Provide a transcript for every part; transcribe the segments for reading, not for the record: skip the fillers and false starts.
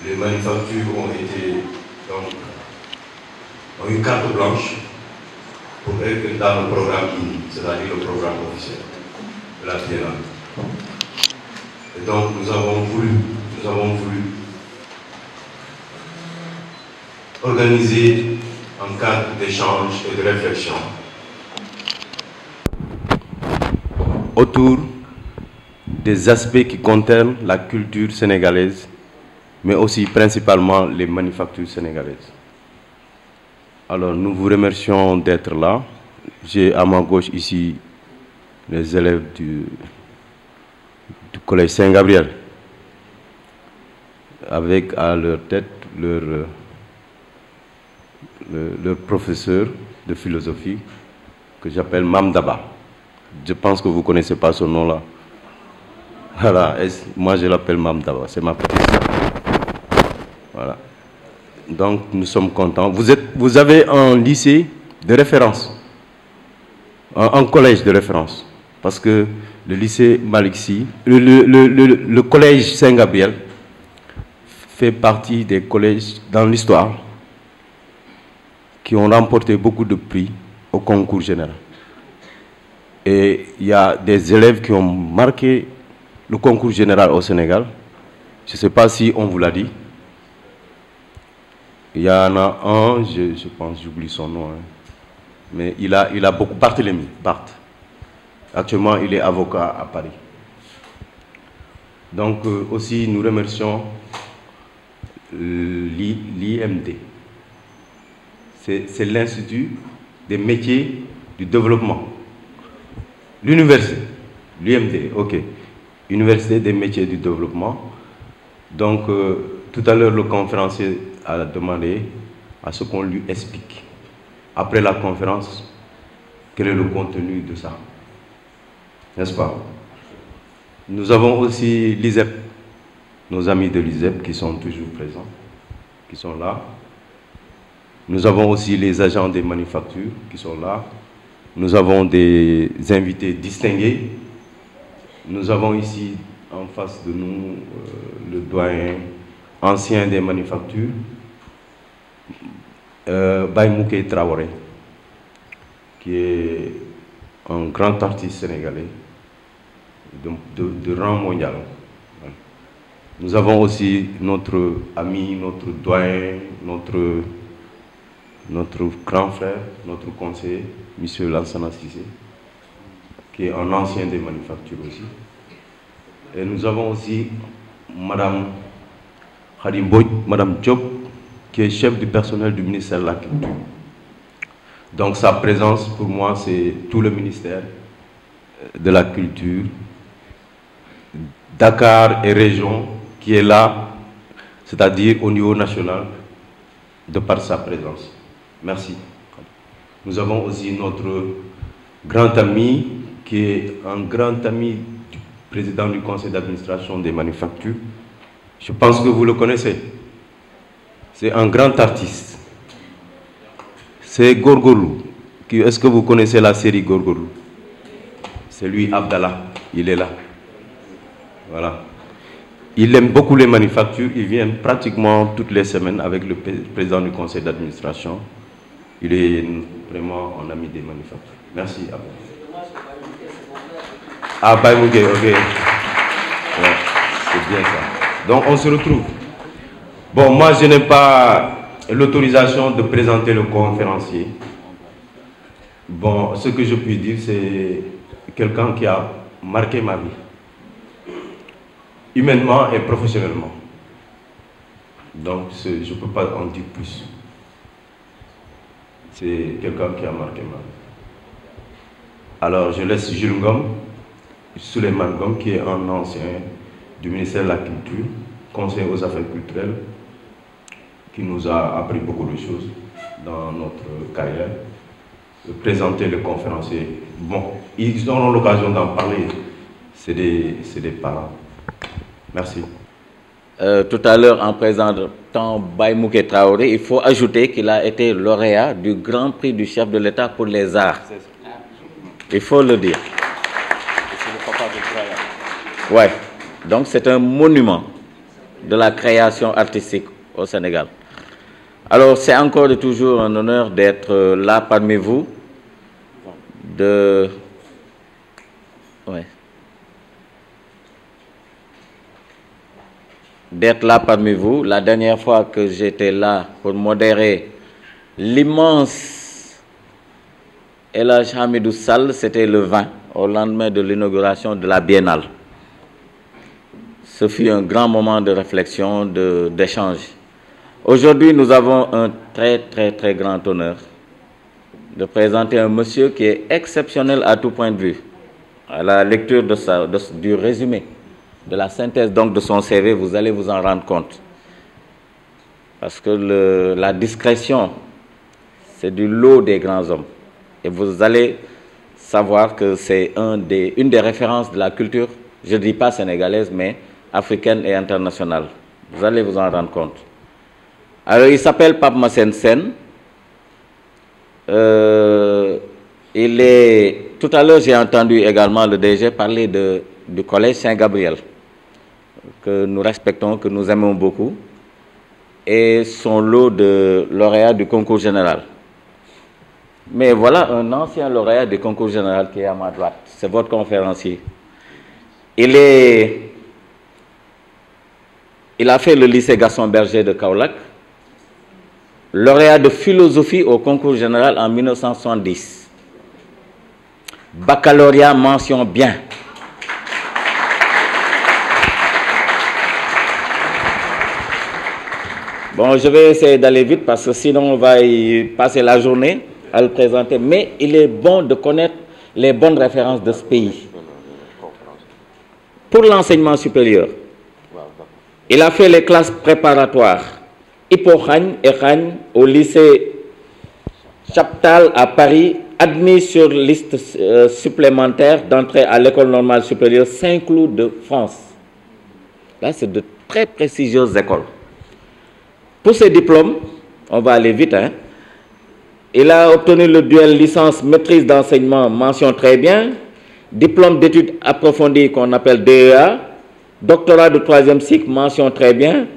les manufactures ont eu carte blanche pour être dans le programme INI, c'est-à-dire le programme officiel de la Biennale. Et donc nous avons voulu organiser un cadre d'échange et de réflexion autour des aspects qui concernent la culture sénégalaise, mais aussi principalement les manufactures sénégalaises. Alors nous vous remercions d'être là. J'ai à ma gauche ici les élèves du collège Saint-Gabriel, avec à leur tête leur professeur de philosophie que j'appelle Mamdaba. Je pense que vous ne connaissez pas ce nom-là. Voilà, moi je l'appelle Mamdaba, c'est ma petite sœur. Voilà. Donc nous sommes contents. Vous avez un lycée de référence, un collège de référence, parce que le lycée Malick Sy, le collège Saint-Gabriel fait partie des collèges dans l'histoire qui ont remporté beaucoup de prix au concours général. Et il y a des élèves qui ont marqué le concours général au Sénégal. Je ne sais pas si on vous l'a dit. Il y en a un, je pense, j'oublie son nom, hein. Mais il a beaucoup, Barthélémy, Bart. Actuellement, il est avocat à Paris. Donc aussi, nous remercions l'IMD. C'est l'Institut des métiers du développement. L'université, l'UMD, ok. Université des métiers du développement. Donc, tout à l'heure, le conférencier a demandé à ce qu'on lui explique, après la conférence, quel est le contenu de ça. N'est-ce pas? Nous avons aussi l'ISEP, nos amis de l'ISEP qui sont toujours présents, qui sont là. Nous avons aussi les agents des manufactures qui sont là. Nous avons des invités distingués. Nous avons ici en face de nous le doyen ancien des manufactures, Baye Mouké Traoré, qui est un grand artiste sénégalais de rang mondial. Nous avons aussi notre ami, notre doyen, notre grand frère, notre conseiller, M. Lansana Cissé, qui est un ancien des manufactures aussi. Et nous avons aussi Madame Khadim Madame Diop, qui est chef du personnel du ministère de la Culture. Donc sa présence, pour moi, c'est tout le ministère de la Culture, Dakar et région, qui est là, c'est-à-dire au niveau national, de par sa présence. Merci. Nous avons aussi notre grand ami, qui est un grand ami du président du conseil d'administration des manufactures. Je pense que vous le connaissez. C'est un grand artiste. C'est Gorgolou. Est-ce que vous connaissez la série Gorgolou? C'est lui, Abdallah. Il est là. Voilà. Il aime beaucoup les manufactures. Il vient pratiquement toutes les semaines avec le président du conseil d'administration. Il est vraiment un ami des manufactures. Merci. Ah, Baïmougué, ok. Ouais, c'est bien ça. Donc, on se retrouve. Bon, moi, je n'ai pas l'autorisation de présenter le conférencier. Bon, ce que je puis dire, c'est quelqu'un qui a marqué ma vie, humainement et professionnellement. Donc, je ne peux pas en dire plus. C'est quelqu'un qui a marqué ma vie. Alors, je laisse Jules Ngom, Souleymane Ngom, qui est un ancien du ministère de la Culture, conseiller aux affaires culturelles, qui nous a appris beaucoup de choses dans notre carrière, de présenter le conférencier. Bon, ils auront l'occasion d'en parler. C'est des parents. Merci. Tout à l'heure, en présentant Baye Mouké Traoré, il faut ajouter qu'il a été lauréat du Grand Prix du chef de l'État pour les arts. Il faut le dire. C'est le papa de Brian. Ouais. Donc c'est un monument. de la création artistique au Sénégal. Alors, c'est encore et toujours un honneur d'être là parmi vous, d'être là parmi vous. La dernière fois que j'étais là pour modérer l'immense El Hadj Hamidou Sall, c'était le 20, au lendemain de l'inauguration de la Biennale. Ce fut un grand moment de réflexion, d'échange. Aujourd'hui, nous avons un très grand honneur de présenter un monsieur qui est exceptionnel à tout point de vue. À la lecture du résumé, de la synthèse donc de son CV, vous allez vous en rendre compte. Parce que la discrétion, c'est du lot des grands hommes. Et vous allez savoir que c'est une des références de la culture, je ne dis pas sénégalaise, mais africaine et internationale. Vous allez vous en rendre compte. Alors, il s'appelle Pape Massène Sène. Tout à l'heure, j'ai entendu également le DG parler du collège Saint-Gabriel, que nous respectons, que nous aimons beaucoup, et son lot de lauréats du concours général. Mais voilà un ancien lauréat du concours général qui est à ma droite. C'est votre conférencier. Il a fait le lycée Gaston Berger de Kaolack, lauréat de philosophie au concours général en 1970. Baccalauréat mention bien. Bon, je vais essayer d'aller vite parce que sinon on va y passer la journée à le présenter. Mais il est bon de connaître les bonnes références de ce pays. Pour l'enseignement supérieur, il a fait les classes préparatoires Hippo-Khagne et Khagne au lycée Chaptal à Paris, admis sur liste supplémentaire d'entrée à l'école normale supérieure Saint-Cloud de France. Là, c'est de très prestigieuses écoles. Pour ses diplômes, on va aller vite, hein. Il a obtenu le duel licence maîtrise d'enseignement, mention très bien, diplôme d'études approfondies qu'on appelle DEA, doctorat de 3e cycle, mention très bien,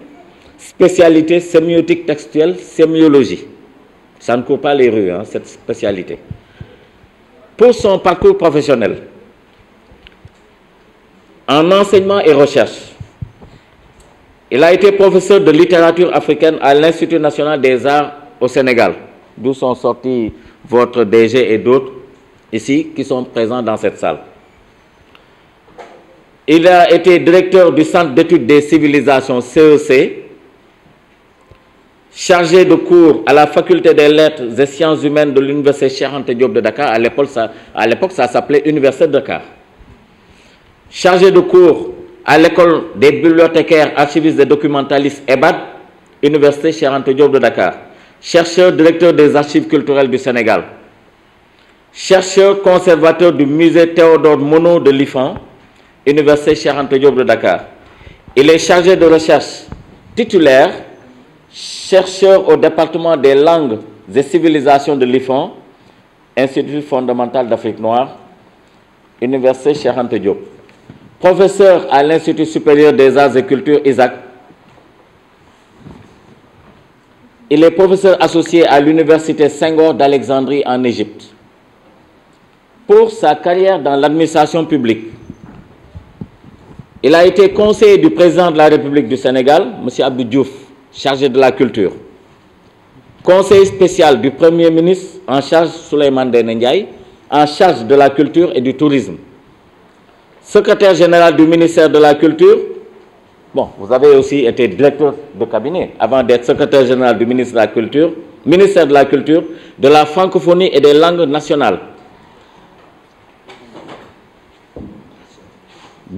spécialité sémiotique textuelle, sémiologie. Ça ne court pas les rues, hein, cette spécialité. Pour son parcours professionnel, en enseignement et recherche, il a été professeur de littérature africaine à l'Institut national des arts au Sénégal, d'où sont sortis votre DG et d'autres ici qui sont présents dans cette salle. Il a été directeur du Centre d'études des civilisations CEC, chargé de cours à la Faculté des lettres et sciences humaines de l'Université Cheikh Anta Diop de Dakar. À l'époque, ça s'appelait Université de Dakar. Chargé de cours à l'école des bibliothécaires, archivistes et documentalistes EBAD, Université Cheikh Anta Diop de Dakar. Chercheur, directeur des archives culturelles du Sénégal. Chercheur, conservateur du musée Théodore Monod de l'IFAN, Université Cheikh Anta Diop de Dakar. Il est chargé de recherche titulaire, chercheur au département des langues et civilisations de l'IFAN, Institut fondamental d'Afrique noire, Université Cheikh Anta Diop. Professeur à l'Institut supérieur des arts et cultures Isaac. Il est professeur associé à l'Université Senghor d'Alexandrie en Égypte. Pour sa carrière dans l'administration publique, il a été conseiller du président de la République du Sénégal, M. Abdou Diouf, chargé de la culture. Conseiller spécial du Premier ministre en charge, Souleymane Ndéné Ndiaye, en charge de la culture et du tourisme. Secrétaire général du ministère de la Culture. Bon, vous avez aussi été directeur de cabinet avant d'être secrétaire général du ministère de la Culture, de la francophonie et des langues nationales.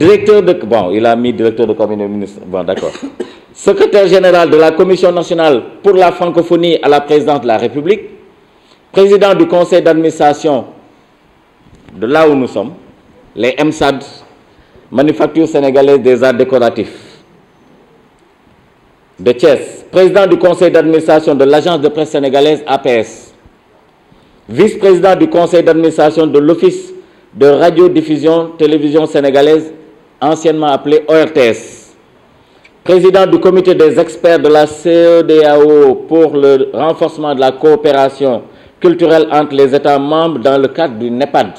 Il a mis directeur de cabinet ministre. Bon, d'accord. Secrétaire général de la Commission nationale pour la francophonie à la présidence de la République, président du conseil d'administration de là où nous sommes, les MSAD, Manufacture sénégalaise des arts décoratifs de Thiès, président du conseil d'administration de l'agence de presse sénégalaise APS, vice-président du conseil d'administration de l'office de radiodiffusion télévision sénégalaise, anciennement appelé ORTS, président du comité des experts de la CEDEAO pour le renforcement de la coopération culturelle entre les États membres dans le cadre du NEPAD.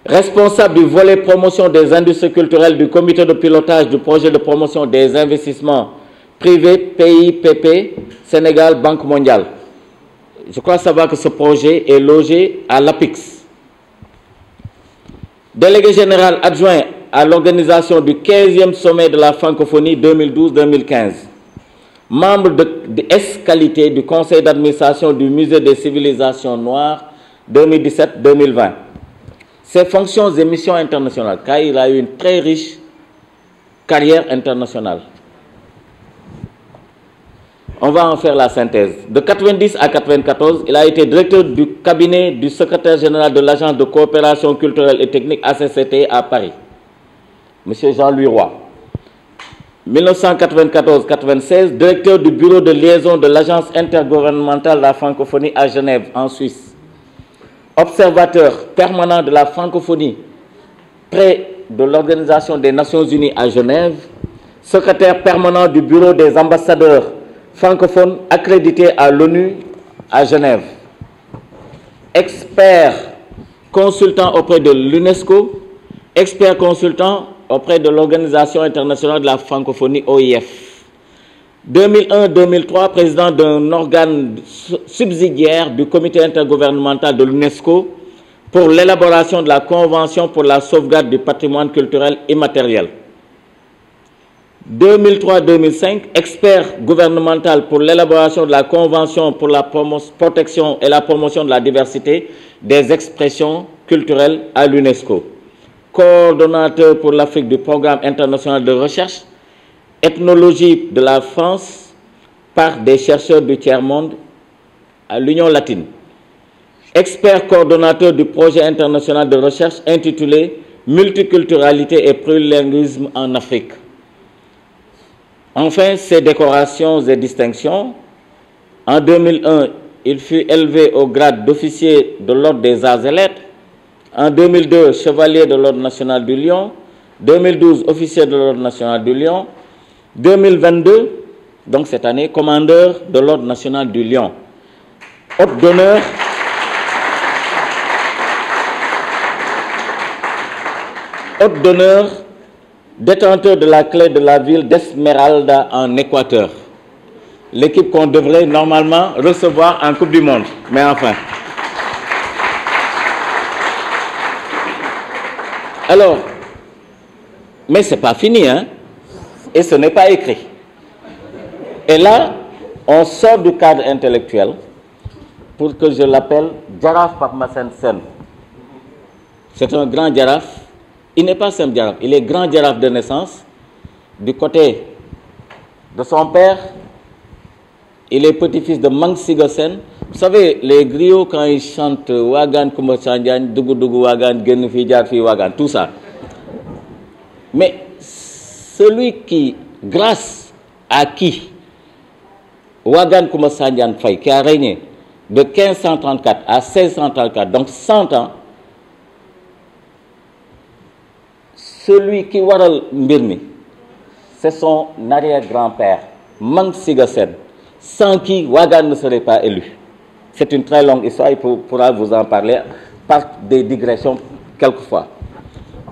Responsable du volet promotion des industries culturelles du comité de pilotage du projet de promotion des investissements privés PIPP, Sénégal, Banque mondiale. Je crois savoir que ce projet est logé à l'APIX. Délégué général adjoint à l'organisation du 15e sommet de la francophonie 2012-2015. Membre de S-qualité du conseil d'administration du musée des civilisations noires 2017-2020. Ses fonctions et missions internationales, car il a eu une très riche carrière internationale. On va en faire la synthèse. De 90 à 94, il a été directeur du cabinet du secrétaire général de l'Agence de coopération culturelle et technique ACCT à Paris, M. Jean-Louis Roy. 1994-96, directeur du bureau de liaison de l'Agence intergouvernementale de la francophonie à Genève, en Suisse. Observateur permanent de la francophonie près de l'Organisation des Nations Unies à Genève. Secrétaire permanent du bureau des ambassadeurs francophones accrédités à l'ONU à Genève. Expert consultant auprès de l'UNESCO. Expert consultant auprès de l'Organisation internationale de la francophonie OIF. 2001-2003, président d'un organe subsidiaire du comité intergouvernemental de l'UNESCO pour l'élaboration de la Convention pour la sauvegarde du patrimoine culturel immatériel. 2003-2005, expert gouvernemental pour l'élaboration de la Convention pour la protection et la promotion de la diversité des expressions culturelles à l'UNESCO. Coordonnateur pour l'Afrique du Programme international de recherche ethnologie de la France par des chercheurs du tiers-monde à l'Union latine. Expert coordonnateur du projet international de recherche intitulé Multiculturalité et plurilinguisme en Afrique. Enfin, ses décorations et distinctions. En 2001, il fut élevé au grade d'officier de l'Ordre des Arts et Lettres. En 2002, chevalier de l'Ordre national du Lion. 2012, officier de l'Ordre national du Lion. 2022, donc cette année, commandeur de l'Ordre national du Lion. Hôte d'honneur, détenteur de la clé de la ville d'Esmeralda en Équateur. L'équipe qu'on devrait normalement recevoir en Coupe du Monde. Mais enfin. Alors, mais ce n'est pas fini, hein? Et ce n'est pas écrit. Et là, on sort du cadre intellectuel pour que je l'appelle Djaraf Papmasen Sen. C'est un grand Djaraf. Il n'est pas simple Djaraf, il est grand Djaraf de naissance. Du côté de son père, il est petit-fils de Mangsiga Sen. Vous savez, les griots, quand ils chantent Wagan Kumba Sandian, Dougou Dougou Wagan, Genfi Djarfi Wagan, tout ça. Mais celui qui, grâce à qui Wagan Kumba Sandian Faye, qui a régné de 1534 à 1634, donc 100 ans, celui qui waral Mbirmi, c'est son arrière-grand-père, Mangsiga Sen, sans qui Wagan ne serait pas élu. C'est une très longue histoire, il pourra vous en parler par des digressions quelquefois.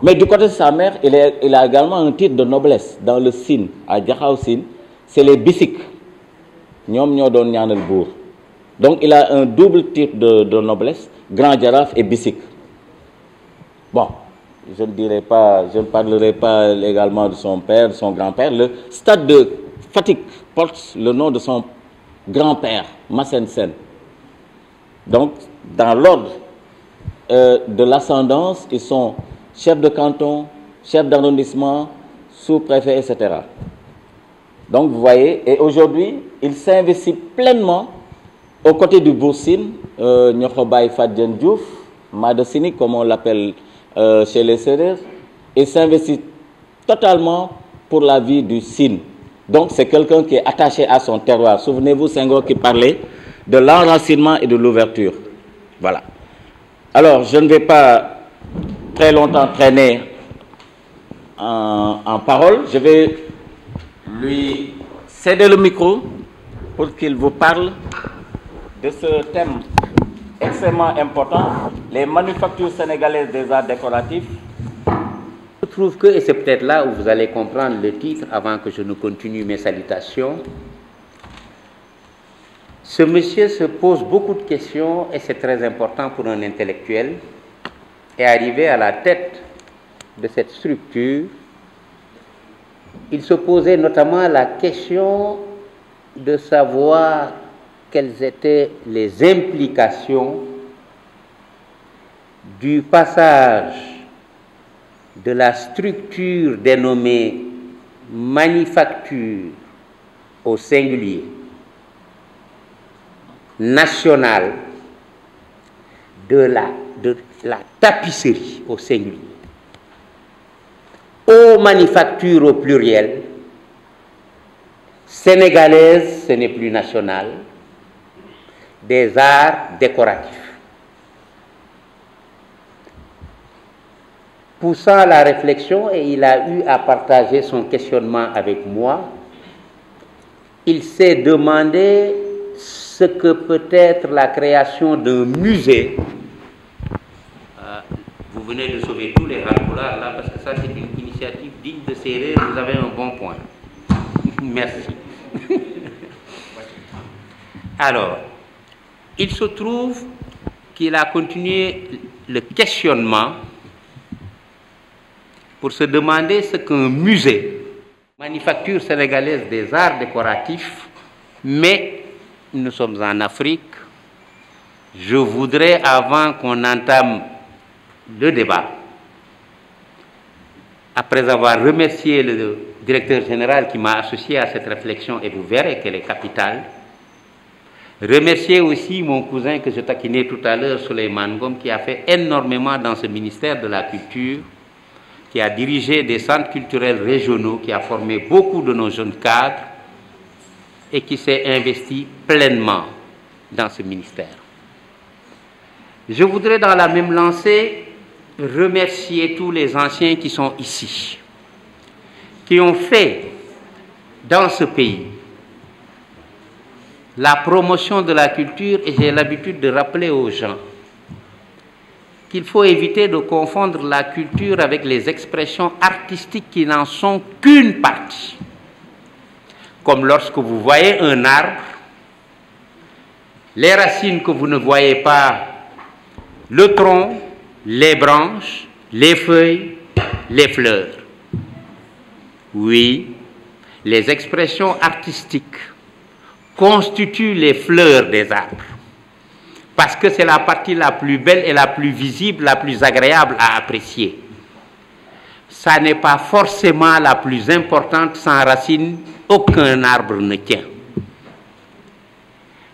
Mais du côté de sa mère, il a également un titre de noblesse dans le Sine, à Diakhao Sine, c'est les Bissik. Donc il a un double titre de noblesse, Grand Djaraf et Bissik. Bon, je ne parlerai pas également de son père, de son grand-père. Le stade de Fatick porte le nom de son grand-père, Massen Sen. Donc, dans l'ordre de l'ascendance, ils sont chefs de canton, chefs d'arrondissement, sous-préfet, etc. Donc, vous voyez, et aujourd'hui, il s'investit pleinement aux côtés du Boursine, Nyokobay Fadjen Diouf, Madosini, comme on l'appelle chez les Sérères, il s'investit totalement pour la vie du Sine. Donc, c'est quelqu'un qui est attaché à son terroir. Souvenez-vous, Senghor qui parlait de l'enracinement et de l'ouverture. Voilà. Alors, je ne vais pas très longtemps traîner en parole. Je vais lui céder le micro pour qu'il vous parle de ce thème extrêmement important, les manufactures sénégalaises des arts décoratifs. Je trouve que, et c'est peut-être là où vous allez comprendre le titre avant que je ne continue mes salutations, ce monsieur se pose beaucoup de questions et c'est très important pour un intellectuel. Et arrivé à la tête de cette structure, il se posait notamment la question de savoir quelles étaient les implications du passage de la structure dénommée manufacture au singulier, nationale, de la tapisserie au singulier, aux manufactures au pluriel, sénégalaise, ce n'est plus national, des arts décoratifs. Poussant la réflexion, et il a eu à partager son questionnement avec moi, il s'est demandé ce que peut être la création d'un musée. Vous venez de sauver tous les rats-couleurs là, parce que ça c'est une initiative digne de Sérère, vous avez un bon point. Merci. Alors, il se trouve qu'il a continué le questionnement pour se demander ce qu'un musée, manufacture sénégalaise des arts décoratifs, mais nous sommes en Afrique. Je voudrais, avant qu'on entame le débat, après avoir remercié le directeur général qui m'a associé à cette réflexion, et vous verrez qu'elle est capitale, remercier aussi mon cousin que je taquinais tout à l'heure, Souleymane Ngom, qui a fait énormément dans ce ministère de la Culture, qui a dirigé des centres culturels régionaux, qui a formé beaucoup de nos jeunes cadres et qui s'est investi pleinement dans ce ministère. Je voudrais dans la même lancée remercier tous les anciens qui sont ici, qui ont fait dans ce pays la promotion de la culture, et j'ai l'habitude de rappeler aux gens qu'il faut éviter de confondre la culture avec les expressions artistiques qui n'en sont qu'une partie. Comme lorsque vous voyez un arbre, les racines que vous ne voyez pas, le tronc, les branches, les feuilles, les fleurs. Oui, les expressions artistiques constituent les fleurs des arbres, parce que c'est la partie la plus belle et la plus visible, la plus agréable à apprécier. Ça n'est pas forcément la plus importante, sans racines, aucun arbre ne tient.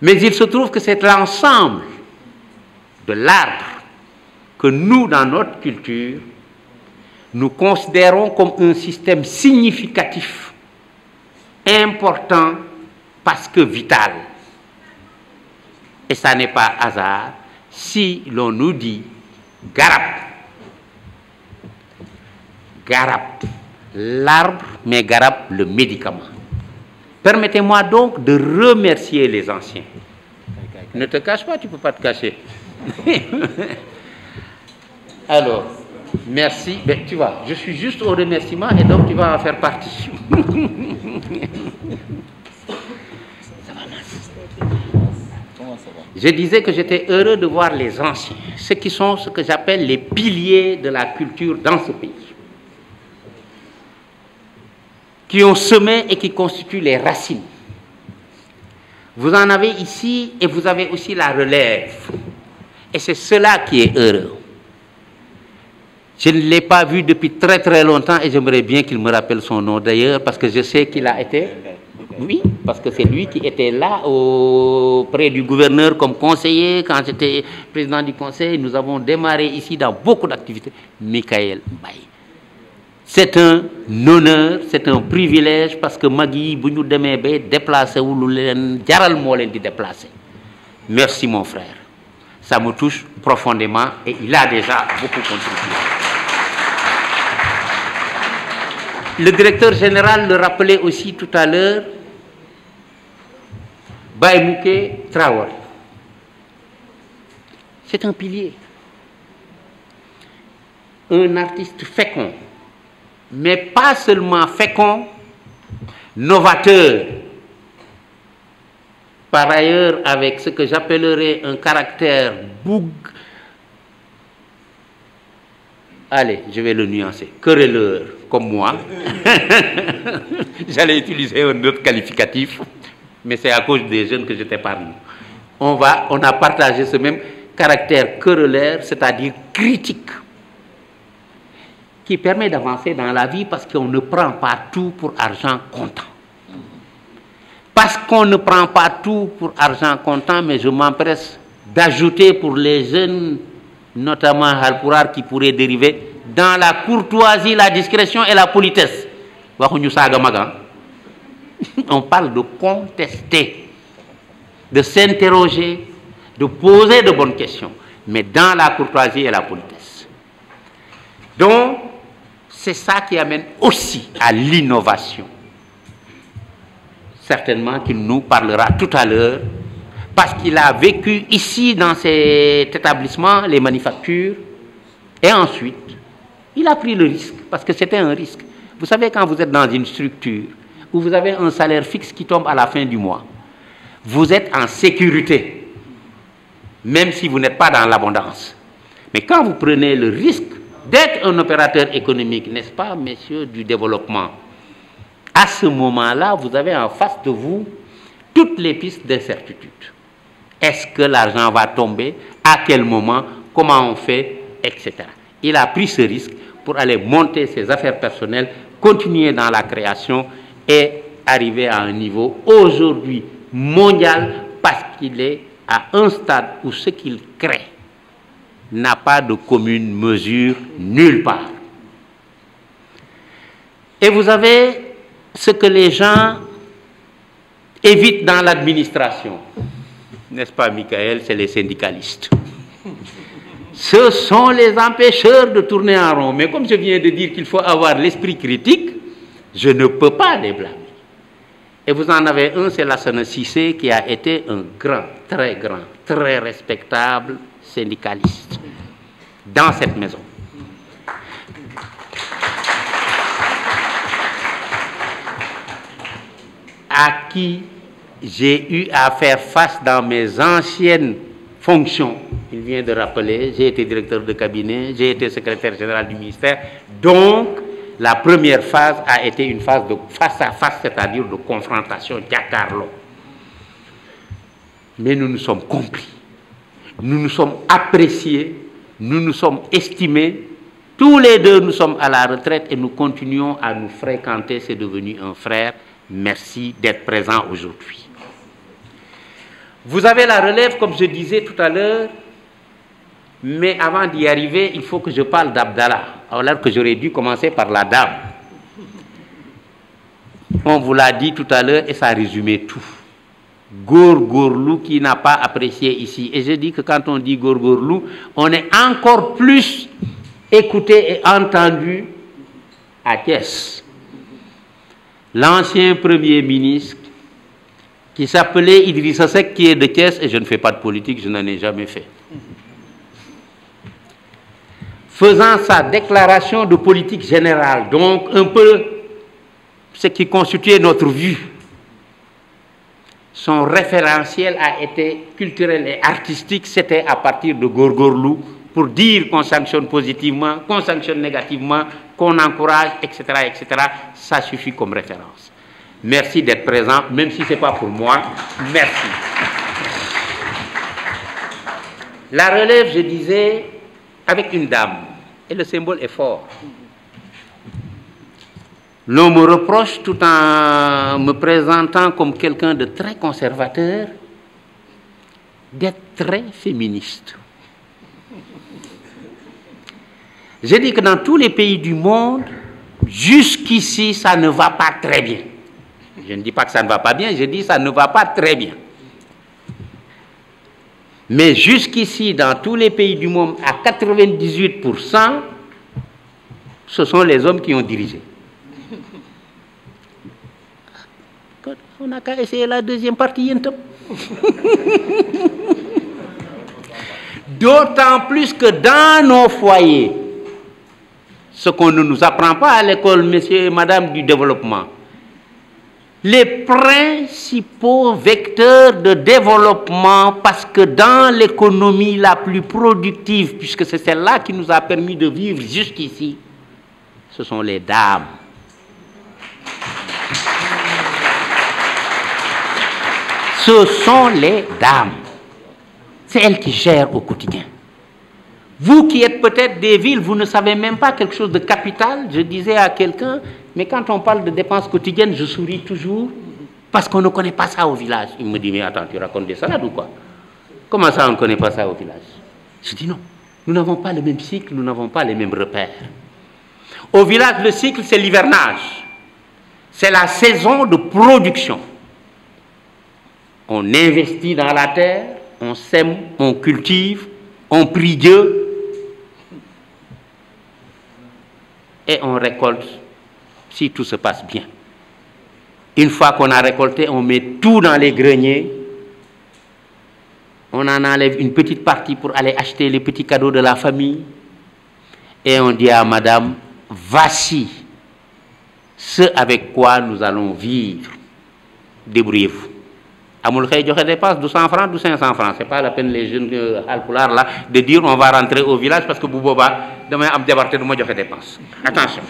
Mais il se trouve que c'est l'ensemble de l'arbre que nous, dans notre culture, nous considérons comme un système significatif, important, parce que vital. Et ça n'est pas hasard si l'on nous dit garab. Garab, l'arbre, mais garab, le médicament. Permettez-moi donc de remercier les anciens. Ne te cache pas, tu ne peux pas te cacher. Alors, merci. Ben, tu vois, je suis juste au remerciement et donc tu vas en faire partie. Je disais que j'étais heureux de voir les anciens, ceux qui sont ce que j'appelle les piliers de la culture dans ce pays, qui ont semé et qui constituent les racines. Vous en avez ici et vous avez aussi la relève. Et c'est cela qui est heureux. Je ne l'ai pas vu depuis très très longtemps et j'aimerais bien qu'il me rappelle son nom d'ailleurs, parce que je sais qu'il a été... Oui, parce que c'est lui qui était là auprès du gouverneur comme conseiller. Quand j'étais président du conseil, nous avons démarré ici dans beaucoup d'activités. Michael Mbaye. C'est un honneur, c'est un privilège, parce que Magui, bu ñu demee ba déplacé wu lu leen jaral moo leen di déplacé. Merci mon frère. Ça me touche profondément et il a déjà beaucoup contribué. Le directeur général le rappelait aussi tout à l'heure, Baïmouké Traoré. C'est un pilier. Un artiste fécond, mais pas seulement fécond, novateur. Par ailleurs, avec ce que j'appellerais un caractère allez, je vais le nuancer, querelleur, comme moi. J'allais utiliser un autre qualificatif, mais c'est à cause des jeunes que je t'épargne. On a partagé ce même caractère querelleur, c'est-à-dire critique, qui permet d'avancer dans la vie parce qu'on ne prend pas tout pour argent comptant. Parce qu'on ne prend pas tout pour argent comptant, mais je m'empresse d'ajouter pour les jeunes, notamment Halpuraar, qui pourraient dériver dans la courtoisie, la discrétion et la politesse. On parle de contester, de s'interroger, de poser de bonnes questions, mais dans la courtoisie et la politesse. Donc, c'est ça qui amène aussi à l'innovation. Certainement qu'il nous parlera tout à l'heure, parce qu'il a vécu ici dans cet établissement, les manufactures, et ensuite, il a pris le risque, parce que c'était un risque. Vous savez, quand vous êtes dans une structure, où vous avez un salaire fixe qui tombe à la fin du mois, vous êtes en sécurité, même si vous n'êtes pas dans l'abondance. Mais quand vous prenez le risque d'être un opérateur économique, n'est-ce pas, messieurs du développement, à ce moment-là, vous avez en face de vous toutes les pistes d'incertitude. Est-ce que l'argent va tomber? À quel moment? Comment on fait? Etc. Il a pris ce risque pour aller monter ses affaires personnelles, continuer dans la création et arriver à un niveau aujourd'hui mondial parce qu'il est à un stade où ce qu'il crée n'a pas de commune mesure nulle part. Et vous avez ce que les gens évitent dans l'administration. N'est-ce pas, Michael? C'est les syndicalistes. Ce sont les empêcheurs de tourner en rond. Mais comme je viens de dire qu'il faut avoir l'esprit critique, je ne peux pas les blâmer. Et vous en avez un, c'est Lassana Cissé, qui a été un grand, très respectable syndicaliste dans cette maison. À qui j'ai eu à faire face dans mes anciennes fonctions. Il vient de rappeler, j'ai été directeur de cabinet, j'ai été secrétaire général du ministère. Donc, la première phase a été une phase de face à face, c'est-à-dire de confrontation, jàkkaarloo. Mais nous nous sommes compris, nous nous sommes appréciés, nous nous sommes estimés. Tous les deux, nous sommes à la retraite et nous continuons à nous fréquenter. C'est devenu un frère. Merci d'être présent aujourd'hui. Vous avez la relève, comme je disais tout à l'heure, mais avant d'y arriver, il faut que je parle d'Abdallah, alors que j'aurais dû commencer par la dame. On vous l'a dit tout à l'heure et ça résumait tout. Góorgóorlu qui n'a pas apprécié ici. Et je dis que quand on dit góorgóorlu, on est encore plus écouté et entendu à Thiès. L'ancien Premier ministre qui s'appelait Idrissa Seck, qui est de Thiès, et je ne fais pas de politique, je n'en ai jamais fait. Faisant sa déclaration de politique générale, donc un peu ce qui constituait notre vue, son référentiel a été culturel et artistique, c'était à partir de góorgóorlu, pour dire qu'on sanctionne positivement, qu'on sanctionne négativement, qu'on encourage, etc., etc. Ça suffit comme référence. Merci d'être présent, même si ce n'est pas pour moi. Merci. La relève, je disais, avec une dame, et le symbole est fort. L'on me reproche, tout en me présentant comme quelqu'un de très conservateur, d'être très féministe. J'ai dit que dans tous les pays du monde, jusqu'ici, ça ne va pas très bien. Je ne dis pas que ça ne va pas bien, je dis que ça ne va pas très bien. Mais jusqu'ici, dans tous les pays du monde, à 98%, ce sont les hommes qui ont dirigé. On n'a qu'à essayer la deuxième partie. D'autant plus que dans nos foyers, ce qu'on ne nous apprend pas à l'école, monsieur et madame du développement, les principaux vecteurs de développement, parce que dans l'économie la plus productive, puisque c'est celle-là qui nous a permis de vivre jusqu'ici, ce sont les dames. Ce sont les dames. C'est elles qui gèrent au quotidien. Vous qui êtes peut-être des villes, vous ne savez même pas quelque chose de capital. Je disais à quelqu'un, mais quand on parle de dépenses quotidiennes, je souris toujours parce qu'on ne connaît pas ça au village. Il me dit, mais attends, tu racontes des salades ou quoi? Comment ça, on ne connaît pas ça au village? Je dis non, nous n'avons pas le même cycle, nous n'avons pas les mêmes repères. Au village, le cycle, c'est l'hivernage. C'est la saison de production. On investit dans la terre, on sème, on cultive, on prie Dieu et on récolte si tout se passe bien. Une fois qu'on a récolté, on met tout dans les greniers, on en enlève une petite partie pour aller acheter les petits cadeaux de la famille et on dit à madame, voici ce avec quoi nous allons vivre, débrouillez-vous. Amul xey joxe dépense 200 francs, 500 francs. C'est pas la peine les jeunes alpulaar là de dire on va rentrer au village parce que bu boba damay am jabar te duma joxe dépense. Attention.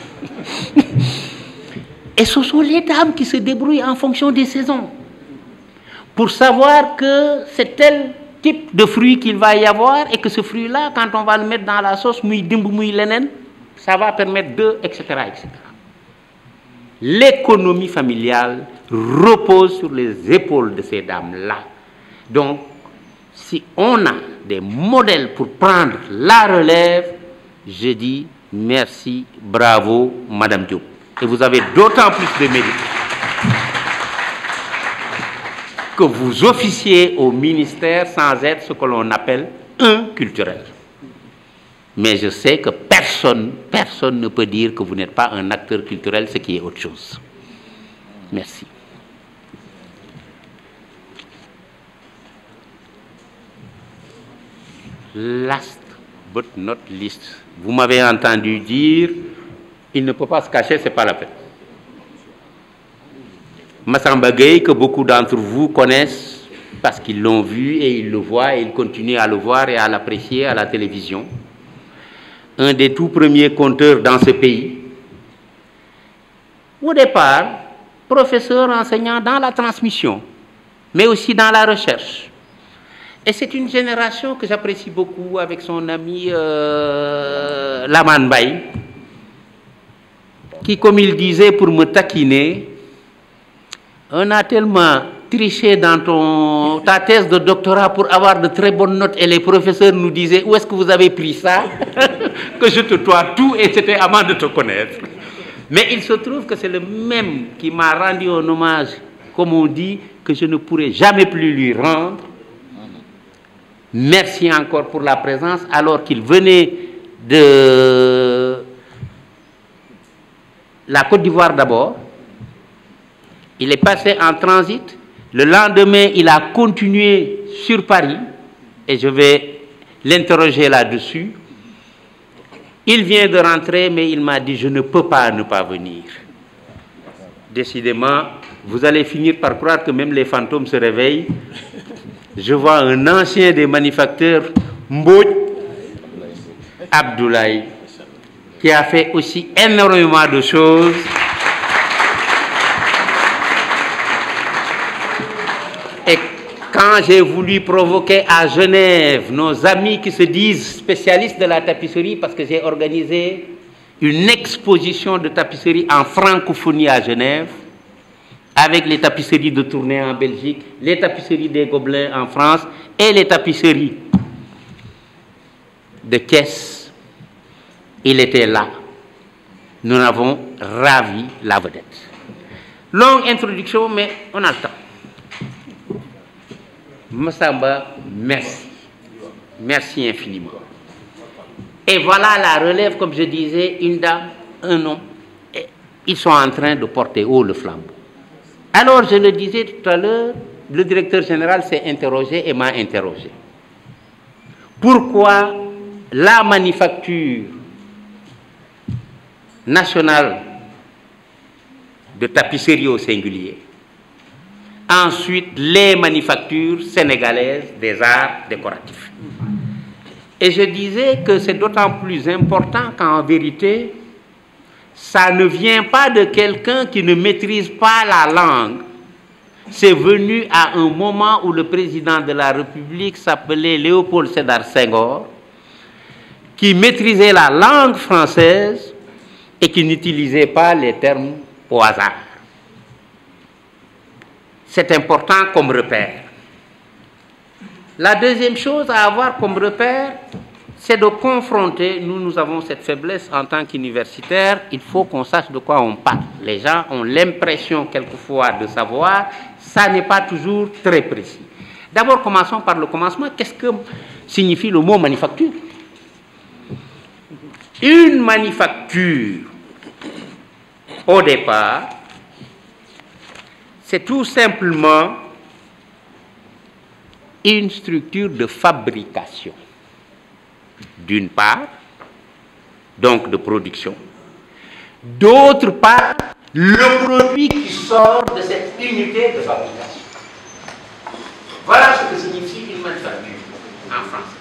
Et ce sont les dames qui se débrouillent en fonction des saisons pour savoir que c'est tel type de fruit qu'il va y avoir et que ce fruit là, quand on va le mettre dans la sauce muy dimb muy lenen, ça va permettre de, etc., etc. L'économie familiale repose sur les épaules de ces dames-là. Donc, si on a des modèles pour prendre la relève, je dis merci, bravo, Madame Diop. Et vous avez d'autant plus de mérite que vous officiez au ministère sans être ce que l'on appelle un culturel. Mais je sais que personne ne peut dire que vous n'êtes pas un acteur culturel, ce qui est autre chose. Merci. Last but not least, vous m'avez entendu dire, il ne peut pas se cacher, c'est pas la peine. Massamba Gueye, que beaucoup d'entre vous connaissent parce qu'ils l'ont vu et ils le voient et ils continuent à le voir et à l'apprécier à la télévision. Un des tout premiers conteurs dans ce pays. Au départ, professeur enseignant dans la transmission, mais aussi dans la recherche. Et c'est une génération que j'apprécie beaucoup avec son ami Laman Baye, qui, comme il disait pour me taquiner, on a tellement triché dans ta thèse de doctorat pour avoir de très bonnes notes et les professeurs nous disaient où est-ce que vous avez pris ça que je te dois tout et c'était avant de te connaître. Mais il se trouve que c'est le même qui m'a rendu un hommage, comme on dit, que je ne pourrai jamais plus lui rendre. Merci encore pour la présence alors qu'il venait de la Côte d'Ivoire d'abord. Il est passé en transit. Le lendemain, il a continué sur Paris et je vais l'interroger là-dessus. Il vient de rentrer, mais il m'a dit, je ne peux pas ne pas venir. Décidément, vous allez finir par croire que même les fantômes se réveillent. Je vois un ancien des manufacteurs, Mbouj Abdoulaye, qui a fait aussi énormément de choses. Et quand j'ai voulu provoquer à Genève nos amis qui se disent spécialistes de la tapisserie, parce que j'ai organisé une exposition de tapisserie en francophonie à Genève, avec les tapisseries de Tournai en Belgique, les tapisseries des Gobelins en France et les tapisseries de Thiès. Il était là. Nous avons ravi la vedette. Longue introduction, mais on a le temps. Massamba, merci. Merci infiniment. Et voilà la relève, comme je disais, une dame, un homme. ils sont en train de porter haut le flambeau. Alors, je le disais tout à l'heure, le directeur général s'est interrogé et m'a interrogé. Pourquoi la manufacture nationale de tapisserie au singulier, ensuite les manufactures sénégalaises des arts décoratifs? Et je disais que c'est d'autant plus important qu'en vérité, ça ne vient pas de quelqu'un qui ne maîtrise pas la langue. C'est venu à un moment où le président de la République s'appelait Léopold Sédar Senghor, qui maîtrisait la langue française et qui n'utilisait pas les termes au hasard. C'est important comme repère. La deuxième chose à avoir comme repère, c'est de confronter. Nous avons cette faiblesse en tant qu'universitaires, il faut qu'on sache de quoi on parle. Les gens ont l'impression quelquefois de savoir, ça n'est pas toujours très précis. D'abord, commençons par le commencement. Qu'est-ce que signifie le mot manufacture? Une manufacture, au départ, c'est tout simplement une structure de fabrication, d'une part, donc de production, d'autre part, le produit qui sort de cette unité de fabrication. Voilà ce que signifie une manufacture en français.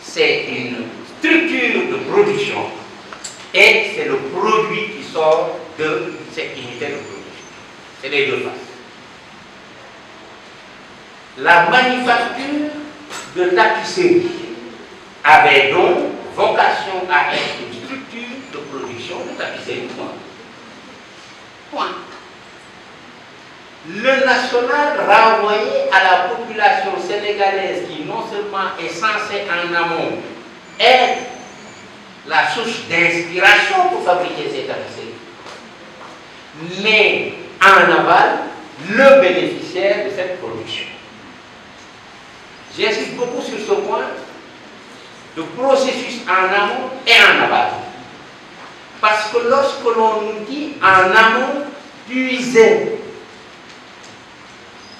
C'est une structure de production et c'est le produit qui sort de cette unité de production. C'est les deux faces. La manufacture de tapisserie avait donc vocation à être une structure de production de tapisserie. Point. Le national renvoyé à la population sénégalaise qui non seulement est censée en amont être la source d'inspiration pour fabriquer ces tapisseries, mais en aval, le bénéficiaire de cette production. J'insiste beaucoup sur ce point de processus en amont et en aval. Parce que lorsque l'on nous dit en amont, puiser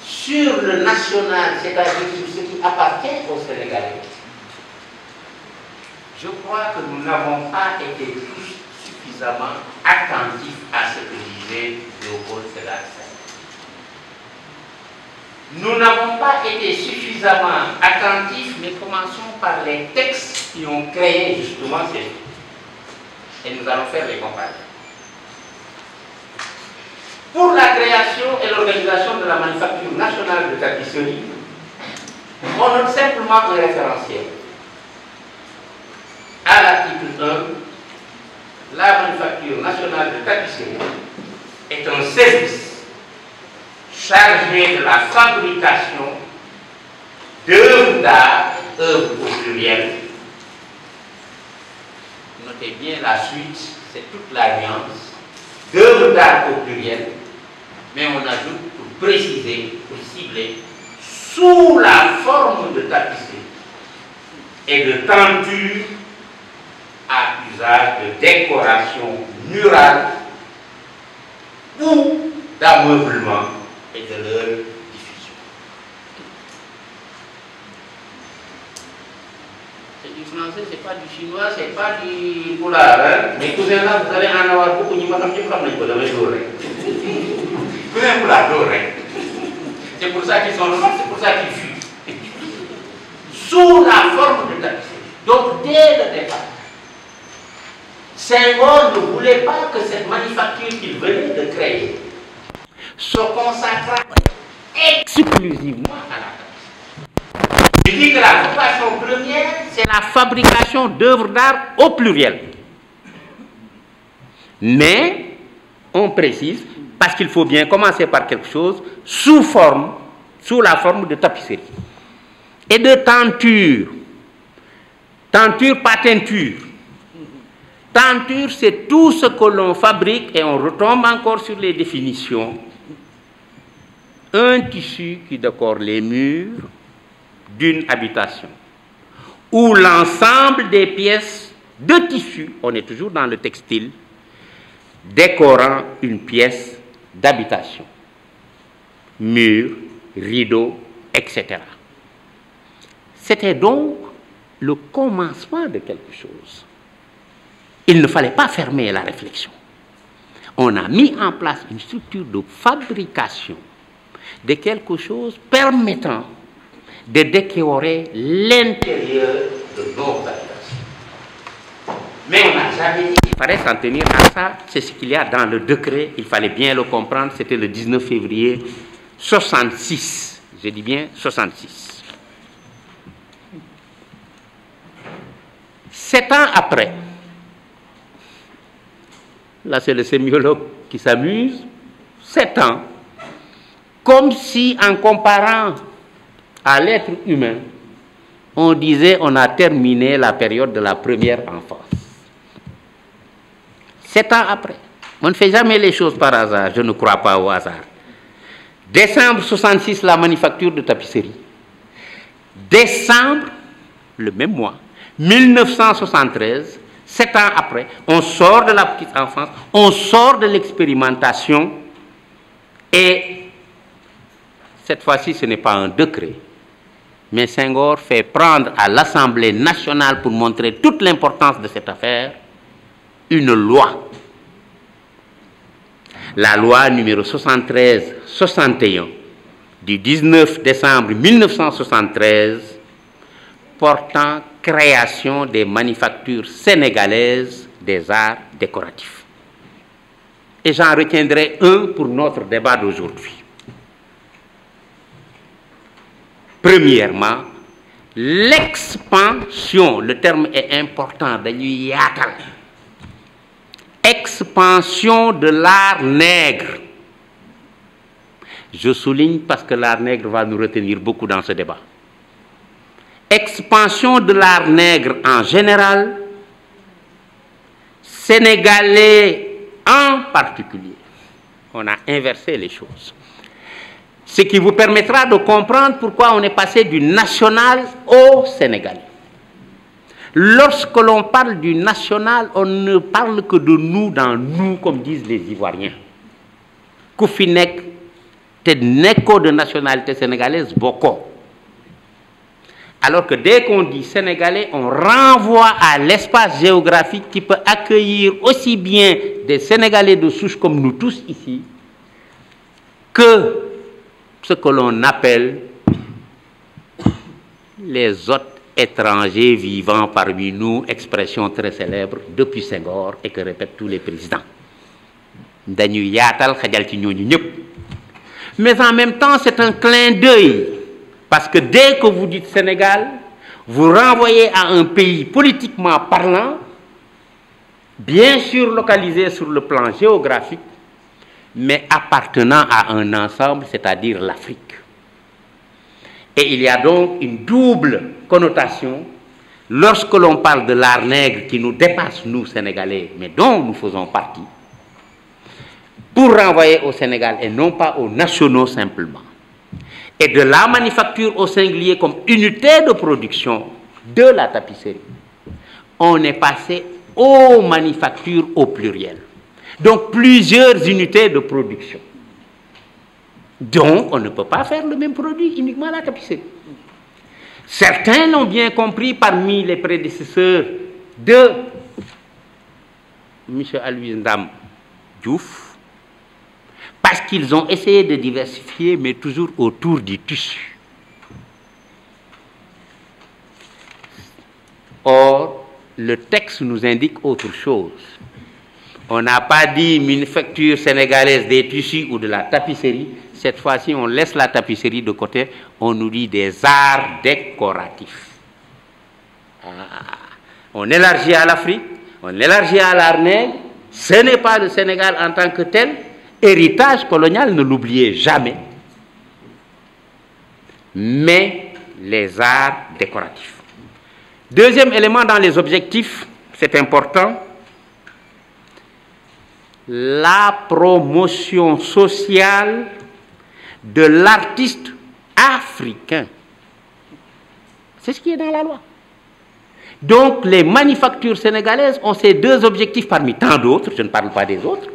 sur le national, c'est-à-dire sur ce qui appartient aux Sénégalais, je crois que nous n'avons pas été tous suffisamment attentifs à ce que disait Léopold Sédar Senghor. Nous n'avons pas été suffisamment attentifs, mais commençons par les textes qui ont créé justement ces choses. Et nous allons faire les comparaisons. Pour la création et l'organisation de la manufacture nationale de tapisserie, on note simplement un référentiel. À l'article 1, la manufacture nationale de tapisserie est un service chargé de la fabrication d'œuvres d'art, œuvres au pluriel. Notez bien la suite, c'est toute la nuance, d'œuvres d'art au pluriel, mais on ajoute pour préciser, pour cibler, sous la forme de tapisserie et de tenture à usage de décoration murale ou d'ameublement et de leur diffusion. C'est du français, c'est pas du chinois, c'est pas du polar. Hein? Mais cousins là, vous allez en avoir beaucoup, vous cousin polar doré. C'est pour ça qu'ils sont noirs, c'est pour ça qu'ils fuient. Sous la forme de tapisserie. Donc dès le départ, Senghor ne voulait pas que cette manufacture qu'il venait de créer se consacre exclusivement à la tapisserie. Je dis que la vocation première, c'est la fabrication d'œuvres d'art au pluriel. Mais, on précise, parce qu'il faut bien commencer par quelque chose, sous la forme de tapisserie. Et de tenture. Tenture, pas teinture. Tenture, c'est tout ce que l'on fabrique, et on retombe encore sur les définitions. Un tissu qui décore les murs d'une habitation, ou l'ensemble des pièces de tissu, on est toujours dans le textile, décorant une pièce d'habitation. Murs, rideaux, etc. C'était donc le commencement de quelque chose. Il ne fallait pas fermer la réflexion. On a mis en place une structure de fabrication de quelque chose permettant de décorer l'intérieur de nos habitations. Mais on n'a jamais dit qu'il fallait s'en tenir à ça. C'est ce qu'il y a dans le décret. Il fallait bien le comprendre. C'était le 19 février 66. Je dis bien 66. 7 ans après, là c'est le sémiologue qui s'amuse, 7 ans, comme si en comparant à l'être humain, on disait on a terminé la période de la première enfance. 7 ans après, on ne fait jamais les choses par hasard, je ne crois pas au hasard. Décembre 66, la manufacture de tapisserie. Décembre, le même mois, 1973, 7 ans après, on sort de la petite enfance, on sort de l'expérimentation et cette fois-ci, ce n'est pas un décret, mais Senghor fait prendre à l'Assemblée nationale pour montrer toute l'importance de cette affaire, une loi. La loi numéro 73-61 du 19 décembre 1973 portant création des manufactures sénégalaises des arts décoratifs. Et j'en retiendrai un pour notre débat d'aujourd'hui. Premièrement, l'expansion, le terme est important, dañuy yaatal. Expansion de l'art nègre. Je souligne parce que l'art nègre va nous retenir beaucoup dans ce débat. Expansion de l'art nègre en général, sénégalais en particulier. On a inversé les choses. Ce qui vous permettra de comprendre pourquoi on est passé du national au sénégalais. Lorsque l'on parle du national, on ne parle que de nous dans nous, comme disent les Ivoiriens. Ku fi nekk te nekkoo de nationalité sénégalaise bokko. Alors que dès qu'on dit sénégalais, on renvoie à l'espace géographique qui peut accueillir aussi bien des Sénégalais de souche comme nous tous ici, que ce que l'on appelle les hôtes étrangers vivant parmi nous, expression très célèbre depuis Senghor et que répètent tous les présidents. Dañuy yaatal xajal ci ñooñu ñëpp. Mais en même temps, c'est un clin d'œil. Parce que dès que vous dites Sénégal, vous renvoyez à un pays politiquement parlant, bien sûr localisé sur le plan géographique, mais appartenant à un ensemble, c'est-à-dire l'Afrique. Et il y a donc une double connotation lorsque l'on parle de l'art nègre qui nous dépasse, nous, Sénégalais, mais dont nous faisons partie, pour renvoyer au Sénégal et non pas aux nationaux simplement. Et de la manufacture au singulier comme unité de production de la tapisserie, on est passé aux manufactures au pluriel. Donc plusieurs unités de production. Donc on ne peut pas faire le même produit uniquement à la tapisserie. Certains l'ont bien compris parmi les prédécesseurs de M. Aloyse Ndam Diouf, parce qu'ils ont essayé de diversifier, mais toujours autour du tissu. Or, le texte nous indique autre chose. On n'a pas dit manufacture sénégalaise des tissus ou de la tapisserie. Cette fois-ci, on laisse la tapisserie de côté. On nous dit des arts décoratifs. On élargit à l'Afrique, on élargit à l'art nègre. Ce n'est pas le Sénégal en tant que tel. Héritage colonial, ne l'oubliez jamais. Mais les arts décoratifs. Deuxième élément dans les objectifs, c'est important, la promotion sociale de l'artiste africain. C'est ce qui est dans la loi. Donc les manufactures sénégalaises ont ces deux objectifs parmi tant d'autres, je ne parle pas des autres.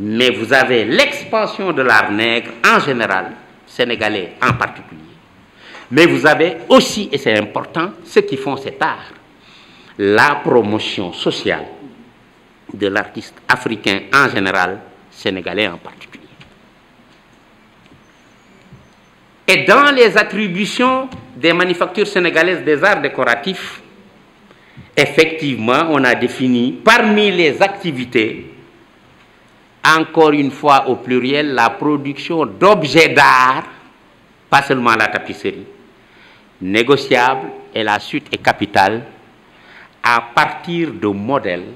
mais vous avez l'expansion de l'art nègre en général, sénégalais en particulier. Mais vous avez aussi, et c'est important, ceux qui font cet art, la promotion sociale de l'artiste africain en général, sénégalais en particulier. Et dans les attributions des manufactures sénégalaises des arts décoratifs, effectivement, on a défini parmi les activités, encore une fois au pluriel, la production d'objets d'art, pas seulement la tapisserie, négociable, et la suite est capitale, à partir de modèles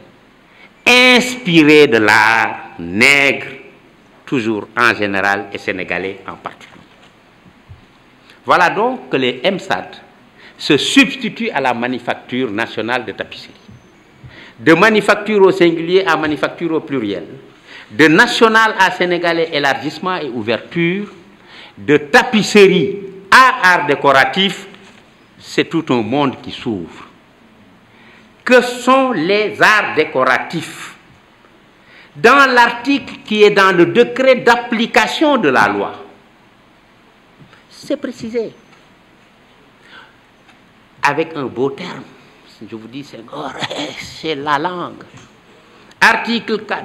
inspirés de l'art nègre, toujours en général et sénégalais en particulier. Voilà donc que les MSAD se substituent à la manufacture nationale de tapisserie. De manufacture au singulier à manufacture au pluriel. De national à sénégalais, élargissement et ouverture. De tapisserie à art décoratif, c'est tout un monde qui s'ouvre. Que sont les arts décoratifs? Dans l'article qui est dans le décret d'application de la loi, c'est précisé. Avec un beau terme. Je vous dis, c'est la langue. Article 4.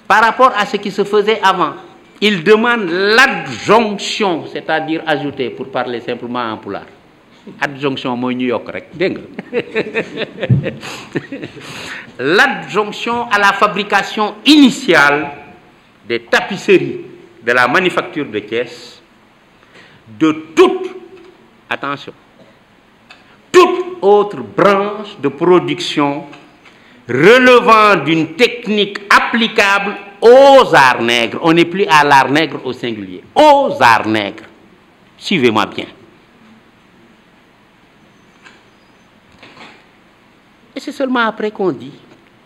Par rapport à ce qui se faisait avant, il demande l'adjonction, c'est-à-dire ajouter, pour parler simplement en pulaar. Adjonction, moi, New York, rek. L'adjonction à la fabrication initiale des tapisseries de la manufacture de Thiès, de toute, attention, toute autre branche de production relevant d'une technique applicable aux arts nègres. On n'est plus à l'art nègre au singulier, aux arts nègres. Suivez-moi bien. Et c'est seulement après qu'on dit,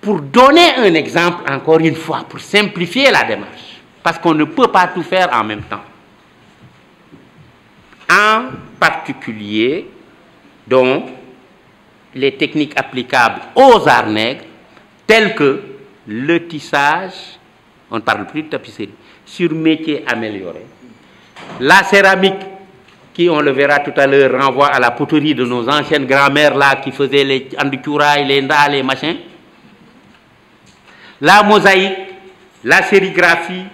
pour donner un exemple, encore une fois, pour simplifier la démarche, parce qu'on ne peut pas tout faire en même temps. En particulier, donc, les techniques applicables aux arts nègres, telles que le tissage, on ne parle plus de tapisserie, sur métier amélioré, la céramique, qui, on le verra tout à l'heure, renvoie à la poterie de nos anciennes grand-mères là, qui faisaient les andikouraï, les nda, les machins, la mosaïque, la sérigraphie,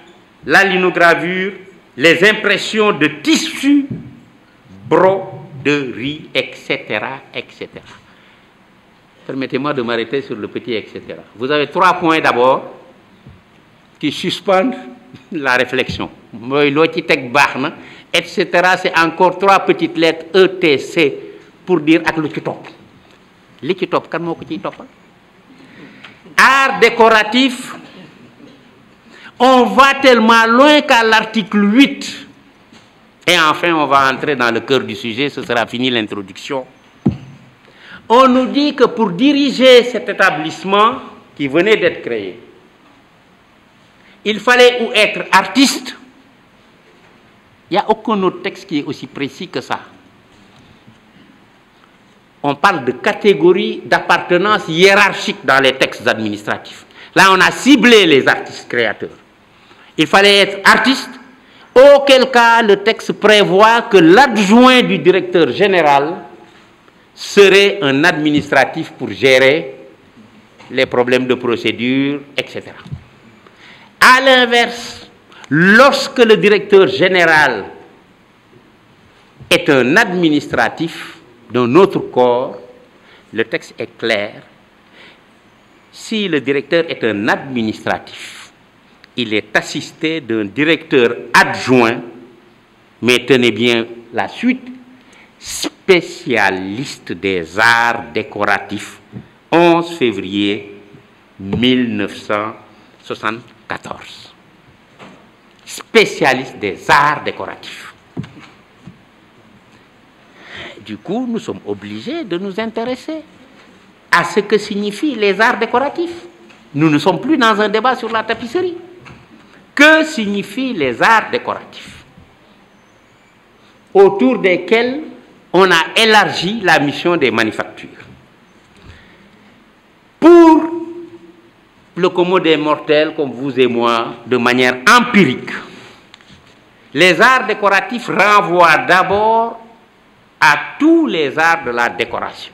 la linogravure, les impressions de tissus, broderie, etc., etc. Permettez-moi de m'arrêter sur le petit etc. Vous avez 3 points d'abord qui suspendent la réflexion. Etc. C'est encore 3 petites lettres ETC pour dire ak lu ci top. Li ci top kan moko ci topal? Art décoratif, on va tellement loin qu'à l'article 8. Et enfin, on va entrer dans le cœur du sujet, ce sera fini l'introduction. On nous dit que pour diriger cet établissement qui venait d'être créé, il fallait ou être artiste. Il n'y a aucun autre texte qui est aussi précis que ça. On parle de catégorie d'appartenance hiérarchique dans les textes administratifs. Là, on a ciblé les artistes créateurs. Il fallait être artiste, auquel cas le texte prévoit que l'adjoint du directeur général serait un administratif pour gérer les problèmes de procédure, etc. À l'inverse, lorsque le directeur général est un administratif d'un autre corps, le texte est clair. Si le directeur est un administratif, il est assisté d'un directeur adjoint, mais tenez bien la suite, spécialiste des arts décoratifs, 11 février 1974. Spécialiste des arts décoratifs. Du coup, nous sommes obligés de nous intéresser à ce que signifient les arts décoratifs. Nous ne sommes plus dans un débat sur la tapisserie. Que signifient les arts décoratifs? Autour desquels on a élargi la mission des manufactures. Pour le commun des mortels comme vous et moi, de manière empirique. Les arts décoratifs renvoient d'abord à tous les arts de la décoration.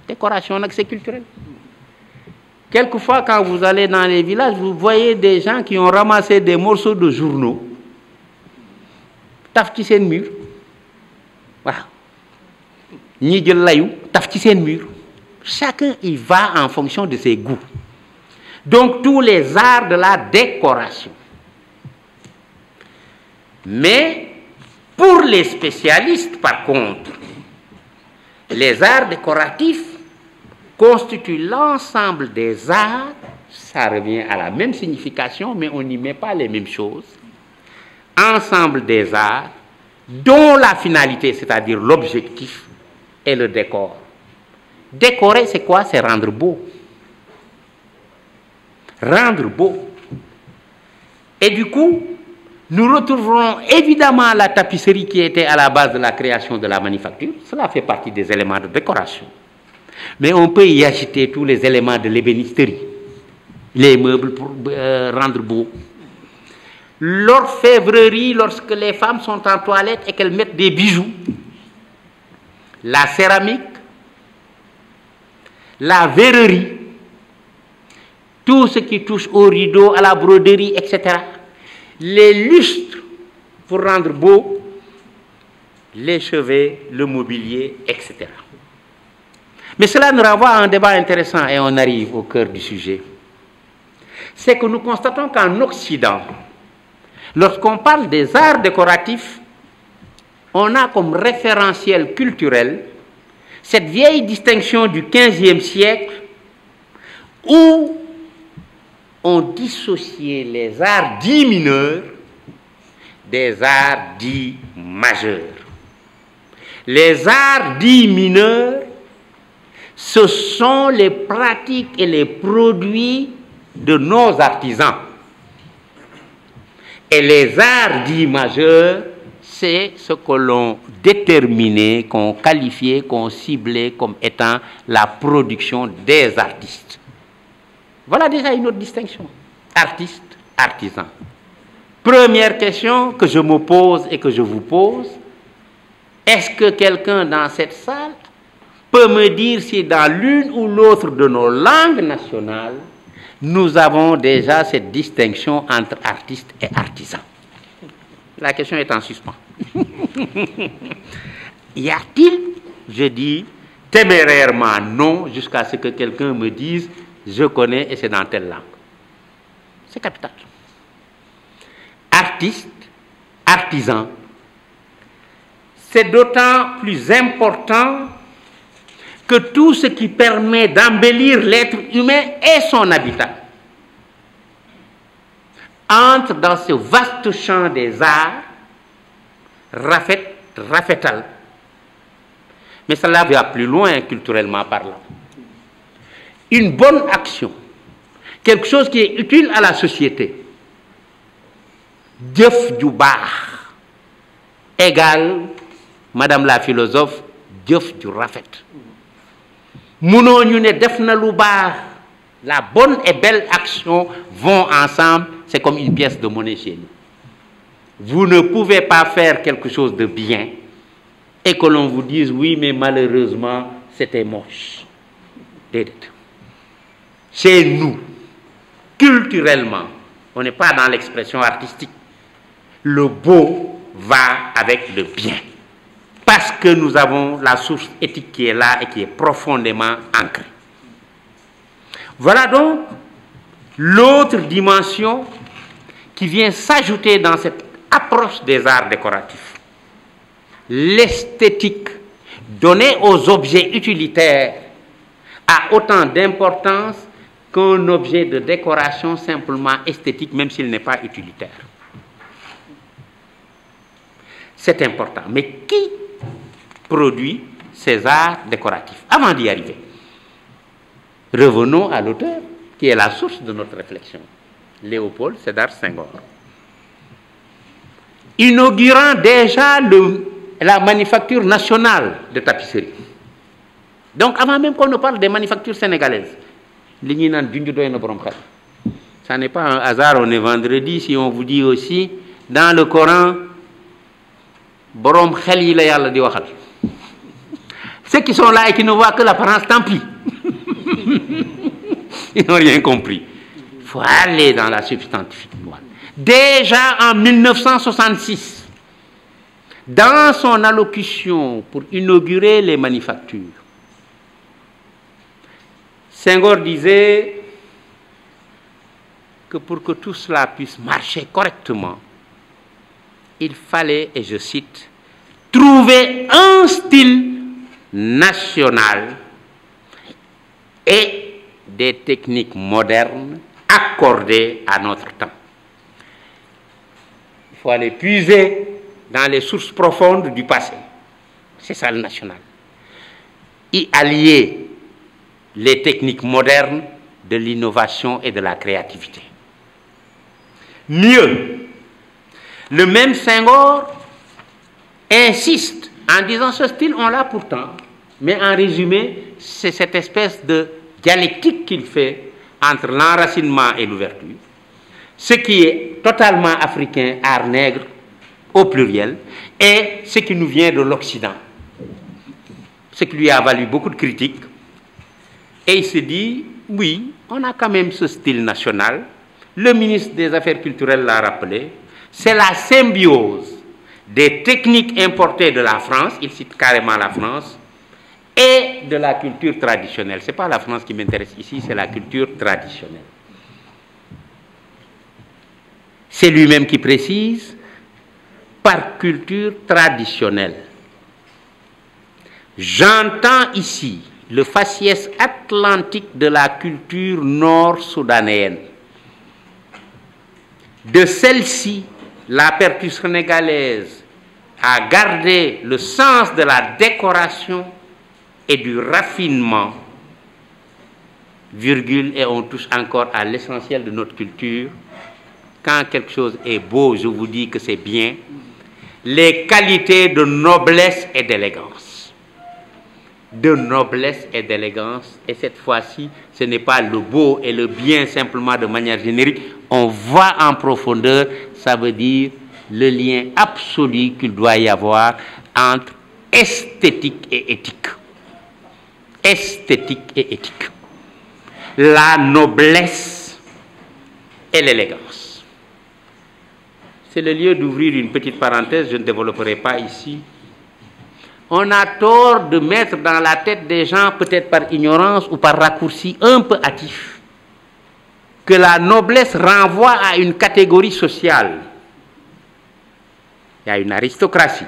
Décoration, c'est culturel. Quelquefois, quand vous allez dans les villages, vous voyez des gens qui ont ramassé des morceaux de journaux, taf ci sen mur, voilà. Ñi jël layu, taf ci sen mur. Chacun y va en fonction de ses goûts. Donc tous les arts de la décoration. Mais pour les spécialistes, par contre, les arts décoratifs constituent l'ensemble des arts, ça revient à la même signification, mais on n'y met pas les mêmes choses. Ensemble des arts dont la finalité, c'est-à-dire l'objectif, est le décor. Décorer, c'est quoi? C'est rendre beau. Rendre beau. Et du coup, nous retrouverons évidemment la tapisserie qui était à la base de la création de la manufacture. Cela fait partie des éléments de décoration. Mais on peut y ajouter tous les éléments de l'ébénisterie, les meubles pour rendre beau. L'orfèvrerie, lorsque les femmes sont en toilette et qu'elles mettent des bijoux. La céramique, la verrerie, tout ce qui touche au rideau, à la broderie, etc. Les lustres pour rendre beau, les chevets, le mobilier, etc. Mais cela nous renvoie à un débat intéressant et on arrive au cœur du sujet. C'est que nous constatons qu'en Occident, lorsqu'on parle des arts décoratifs, on a comme référentiel culturel cette vieille distinction du XVe siècle où on dissociait les arts dits mineurs des arts dits majeurs. Les arts dits mineurs, ce sont les pratiques et les produits de nos artisans. Et les arts dits majeurs, c'est ce que l'on déterminait, qu'on qualifiait, qu'on ciblait comme étant la production des artistes. Voilà déjà une autre distinction. Artiste, artisan. Première question que je me pose et que je vous pose. Est-ce que quelqu'un dans cette salle peut me dire si dans l'une ou l'autre de nos langues nationales, nous avons déjà cette distinction entre artiste et artisan? La question est en suspens. Y a-t-il? Je dis témérairement non, jusqu'à ce que quelqu'un me dise je connais et c'est dans telle langue. C'est capital. Artiste, artisan, c'est d'autant plus important que tout ce qui permet d'embellir l'être humain et son habitat entre dans ce vaste champ des arts, rafetal. Mais cela va plus loin culturellement parlant. Une bonne action, quelque chose qui est utile à la société, jëf ju baax égale, madame la philosophe, jëf ju rafet. Munoo ñu ne def na lu baax, la bonne et belle action vont ensemble, c'est comme une pièce de monnaie chez nous. Vous ne pouvez pas faire quelque chose de bien et que l'on vous dise oui, mais malheureusement, c'était moche. Chez nous, culturellement, on n'est pas dans l'expression artistique. Le beau va avec le bien. Parce que nous avons la source éthique qui est là et qui est profondément ancrée. Voilà donc l'autre dimension qui vient s'ajouter dans cette approche des arts décoratifs. L'esthétique donnée aux objets utilitaires a autant d'importance qu'un objet de décoration simplement esthétique, même s'il n'est pas utilitaire. C'est important. Mais qui produit ces arts décoratifs? Avant d'y arriver, revenons à l'auteur, qui est la source de notre réflexion, Léopold Sédar Senghor. Inaugurant déjà la manufacture nationale de tapisserie. Donc avant même qu'on ne parle des manufactures sénégalaises, li ñuy naan junj doy na borom xel ça n'est pas un hasard, on est vendredi, si on vous dit aussi, dans le Coran, Borom Khel yi la Yalla di waxal. Ceux qui sont là et qui ne voient que l'apparence, tant pis. Ils n'ont rien compris. Il faut aller dans la substantifique moelle. Déjà en 1966, dans son allocution pour inaugurer les manufactures, Senghor disait que pour que tout cela puisse marcher correctement, il fallait, et je cite, trouver un style national et des techniques modernes accordées à notre temps. Il faut aller puiser dans les sources profondes du passé. C'est ça le national. Y allier les techniques modernes de l'innovation et de la créativité. Mieux, le même Senghor insiste en disant ce style, on l'a pourtant, mais en résumé, c'est cette espèce de dialectique qu'il fait entre l'enracinement et l'ouverture, ce qui est totalement africain, art nègre, au pluriel, et ce qui nous vient de l'Occident, ce qui lui a valu beaucoup de critiques. Et il se dit, oui, on a quand même ce style national, le ministre des Affaires culturelles l'a rappelé, c'est la symbiose des techniques importées de la France, il cite carrément la France, et de la culture traditionnelle. Ce n'est pas la France qui m'intéresse ici, c'est la culture traditionnelle. C'est lui-même qui précise, par culture traditionnelle. J'entends ici le faciès atlantique de la culture nord-soudanaise. De celle-ci, la pertu sénégalaise a gardé le sens de la décoration et du raffinement, virgule, et on touche encore à l'essentiel de notre culture. Quand quelque chose est beau, je vous dis que c'est bien. Les qualités de noblesse et d'élégance. De noblesse et d'élégance. Et cette fois-ci, ce n'est pas le beau et le bien simplement de manière générique. On va en profondeur, ça veut dire le lien absolu qu'il doit y avoir entre esthétique et éthique. Esthétique et éthique. La noblesse et l'élégance. C'est le lieu d'ouvrir une petite parenthèse, je ne développerai pas ici. On a tort de mettre dans la tête des gens, peut-être par ignorance ou par raccourci un peu hâtif, que la noblesse renvoie à une catégorie sociale. Il y a une aristocratie,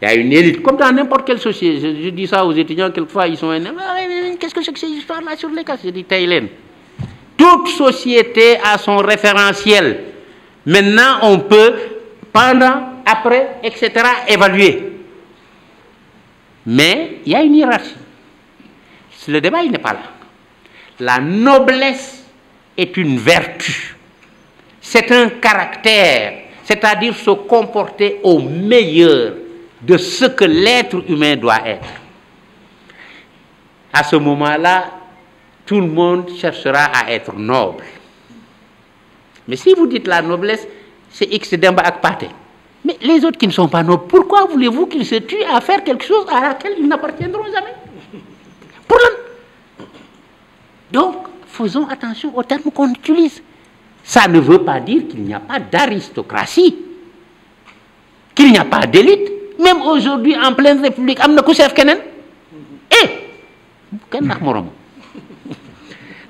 il y a une élite, comme dans n'importe quelle société. Je dis ça aux étudiants, quelquefois ils sont énervés. Qu'est-ce que c'est que ces histoires-là sur les cas? Je dis, Thaïlène. Toute société a son référentiel. Maintenant, on peut, pendant, après, etc., évaluer. Mais il y a une hiérarchie. Le débat, il n'est pas là. La noblesse est une vertu. C'est un caractère, c'est-à-dire se comporter au meilleur de ce que l'être humain doit être. À ce moment-là, tout le monde cherchera à être noble. Mais si vous dites la noblesse, c'est X Demba ak Pathé. Mais les autres qui ne sont pas nobles, pourquoi voulez-vous qu'ils se tuent à faire quelque chose à laquelle ils n'appartiendront jamais? Pour Donc, faisons attention aux termes qu'on utilise. Ça ne veut pas dire qu'il n'y a pas d'aristocratie, qu'il n'y a pas d'élite. Même aujourd'hui, en pleine République,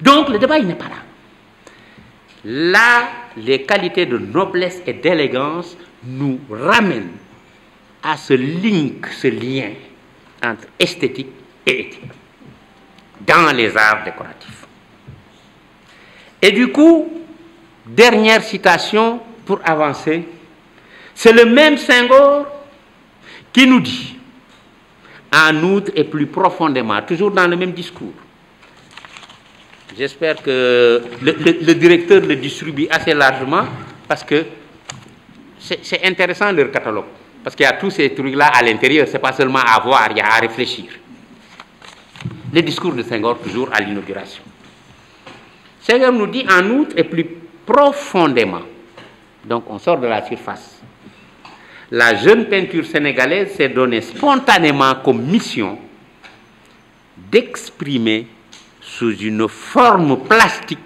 donc, le débat, il n'est pas là. Là, les qualités de noblesse et d'élégance nous ramènent à ce link, ce lien entre esthétique et éthique dans les arts décoratifs. Et du coup, dernière citation pour avancer, c'est le même Senghor qui nous dit, en outre et plus profondément, toujours dans le même discours. J'espère que le directeur le distribue assez largement parce que c'est intéressant leur catalogue. Parce qu'il y a tous ces trucs-là à l'intérieur, ce n'est pas seulement à voir, il y a à réfléchir. Le discours de Senghor, toujours à l'inauguration. Senghor nous dit, en outre et plus profondément. Donc on sort de la surface. La jeune peinture sénégalaise s'est donnée spontanément comme mission d'exprimer sous une forme plastique,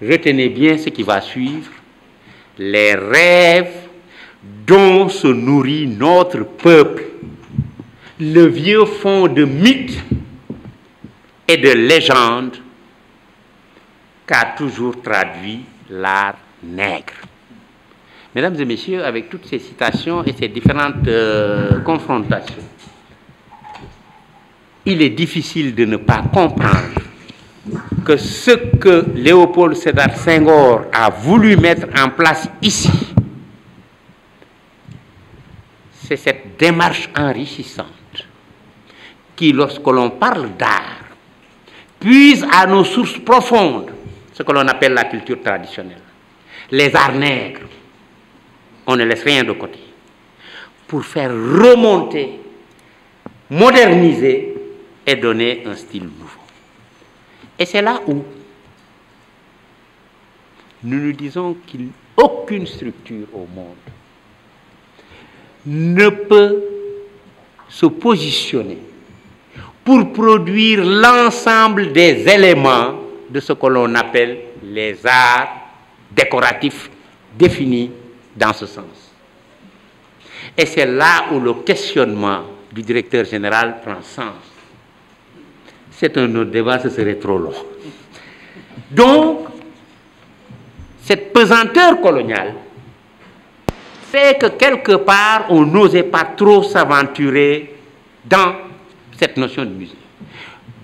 retenez bien ce qui va suivre, les rêves dont se nourrit notre peuple, le vieux fond de mythes et de légendes qu'a toujours traduit l'art nègre. Mesdames et messieurs, avec toutes ces citations et ces différentes confrontations, il est difficile de ne pas comprendre que ce que Léopold Sédar Senghor a voulu mettre en place ici, c'est cette démarche enrichissante qui, lorsque l'on parle d'art, puise à nos sources profondes, ce que l'on appelle la culture traditionnelle, les arts nègres. On ne laisse rien de côté pour faire remonter, moderniser et donner un style nouveau. Et c'est là où nous nous disons qu'aucune structure au monde ne peut se positionner pour produire l'ensemble des éléments de ce que l'on appelle les arts décoratifs définis dans ce sens. Et c'est là où le questionnement du directeur général prend sens. C'est un autre débat, ce serait trop long. Donc, cette pesanteur coloniale fait que quelque part, on n'osait pas trop s'aventurer dans cette notion de musée.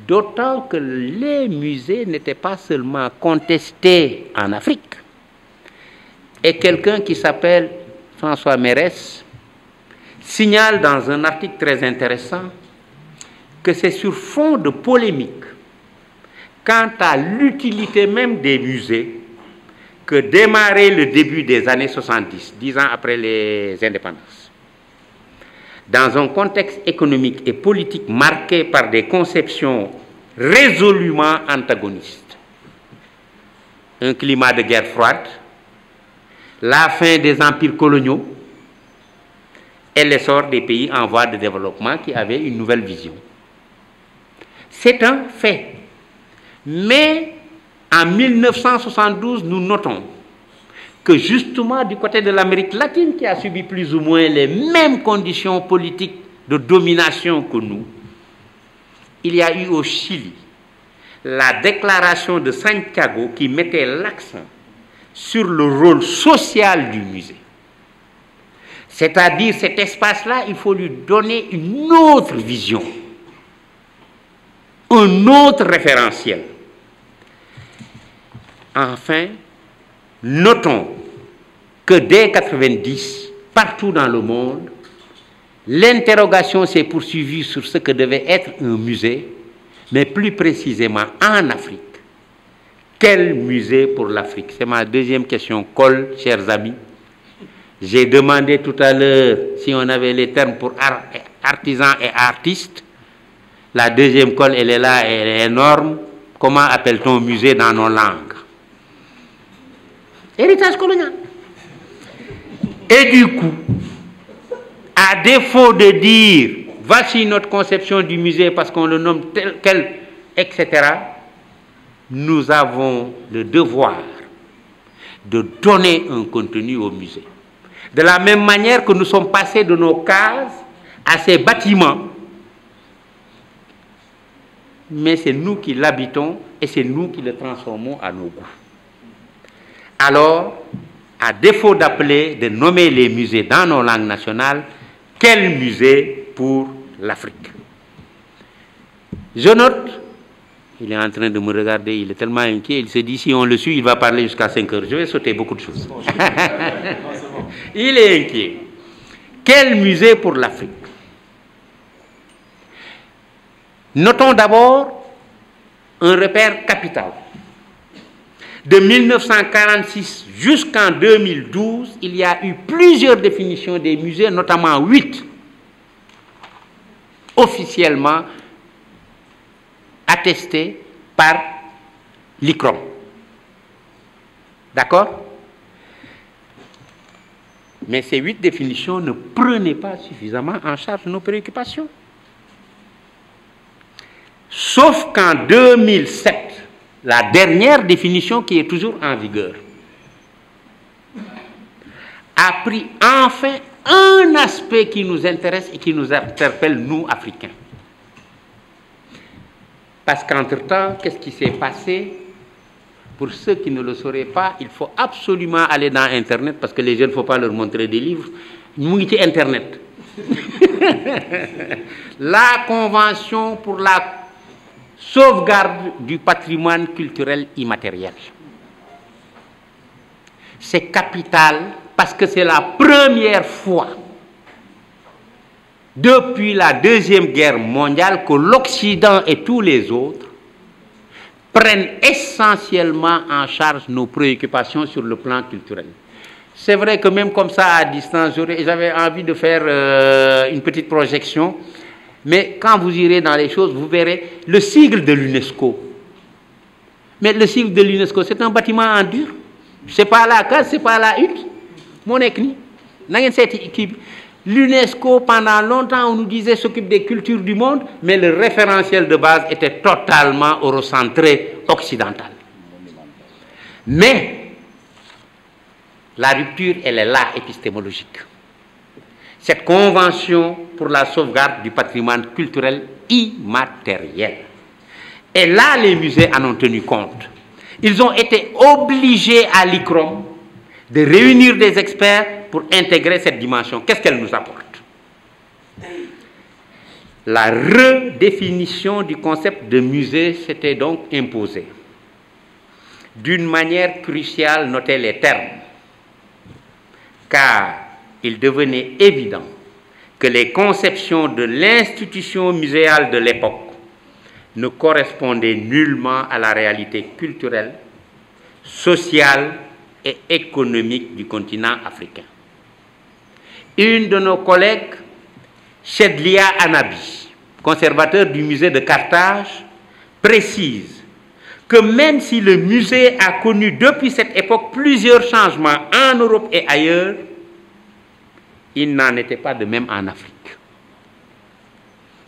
D'autant que les musées n'étaient pas seulement contestés en Afrique. Et quelqu'un qui s'appelle François Mérès signale dans un article très intéressant que c'est sur fond de polémique quant à l'utilité même des musées que démarrait le début des années 70, 10 ans après les indépendances. Dans un contexte économique et politique marqué par des conceptions résolument antagonistes, un climat de guerre froide, la fin des empires coloniaux et l'essor des pays en voie de développement qui avaient une nouvelle vision. C'est un fait. Mais en 1972, nous notons que justement du côté de l'Amérique latine, qui a subi plus ou moins les mêmes conditions politiques de domination que nous, il y a eu au Chili la déclaration de Santiago qui mettait l'accent sur le rôle social du musée. C'est-à-dire, cet espace-là, il faut lui donner une autre vision, un autre référentiel. Enfin, notons que dès 1990, partout dans le monde, l'interrogation s'est poursuivie sur ce que devait être un musée, mais plus précisément en Afrique. Quel musée pour l'Afrique? C'est ma deuxième question, colle, chers amis. J'ai demandé tout à l'heure si on avait les termes pour artisans et artistes. La deuxième colle, elle est là, elle est énorme. Comment appelle-t-on musée dans nos langues? Héritage colonial. Et du coup, à défaut de dire voici notre conception du musée parce qu'on le nomme tel quel, etc., nous avons le devoir de donner un contenu au musée. De la même manière que nous sommes passés de nos cases à ces bâtiments, mais c'est nous qui l'habitons et c'est nous qui le transformons à nos goûts. Alors, à défaut d'appeler, de nommer les musées dans nos langues nationales, quel musée pour l'Afrique? Je note, il est en train de me regarder, il est tellement inquiet, il se dit si on le suit, il va parler jusqu'à 5 heures. Je vais sauter beaucoup de choses. Il est inquiet. Quel musée pour l'Afrique? Notons d'abord un repère capital. De 1946 jusqu'en 2012, il y a eu plusieurs définitions des musées, notamment 8, officiellement attestées par l'ICROM. D'accord? Mais ces 8 définitions ne prenaient pas suffisamment en charge nos préoccupations. Sauf qu'en 2007, la dernière définition qui est toujours en vigueur a pris enfin un aspect qui nous intéresse et qui nous interpelle, nous, Africains. Parce qu'entre-temps, qu'est-ce qui s'est passé? Pour ceux qui ne le sauraient pas, il faut absolument aller dans Internet, parce que les jeunes, il ne faut pas leur montrer des livres. Nous, Internet. La Convention pour la sauvegarde du patrimoine culturel immatériel. C'est capital parce que c'est la première fois depuis la Deuxième Guerre mondiale que l'Occident et tous les autres prennent essentiellement en charge nos préoccupations sur le plan culturel. C'est vrai que même comme ça à distance, j'avais envie de faire une petite projection. Mais quand vous irez dans les choses, vous verrez le sigle de l'UNESCO. Mais le sigle de l'UNESCO, c'est un bâtiment en dur. C'est pas la case, c'est pas la hutte. Mon écrit. L'UNESCO, pendant longtemps, on nous disait s'occupe des cultures du monde, mais le référentiel de base était totalement eurocentré, occidental. Mais la rupture, elle est là, épistémologique. Cette convention pour la sauvegarde du patrimoine culturel immatériel. Et là, les musées en ont tenu compte. Ils ont été obligés à l'ICROM de réunir des experts pour intégrer cette dimension. Qu'est-ce qu'elle nous apporte? La redéfinition du concept de musée s'était donc imposée. D'une manière cruciale, notez les termes. Car il devenait évident que les conceptions de l'institution muséale de l'époque ne correspondaient nullement à la réalité culturelle, sociale et économique du continent africain. Une de nos collègues, Chedlia Anabi, conservateur du musée de Carthage, précise que même si le musée a connu depuis cette époque plusieurs changements en Europe et ailleurs, il n'en était pas de même en Afrique.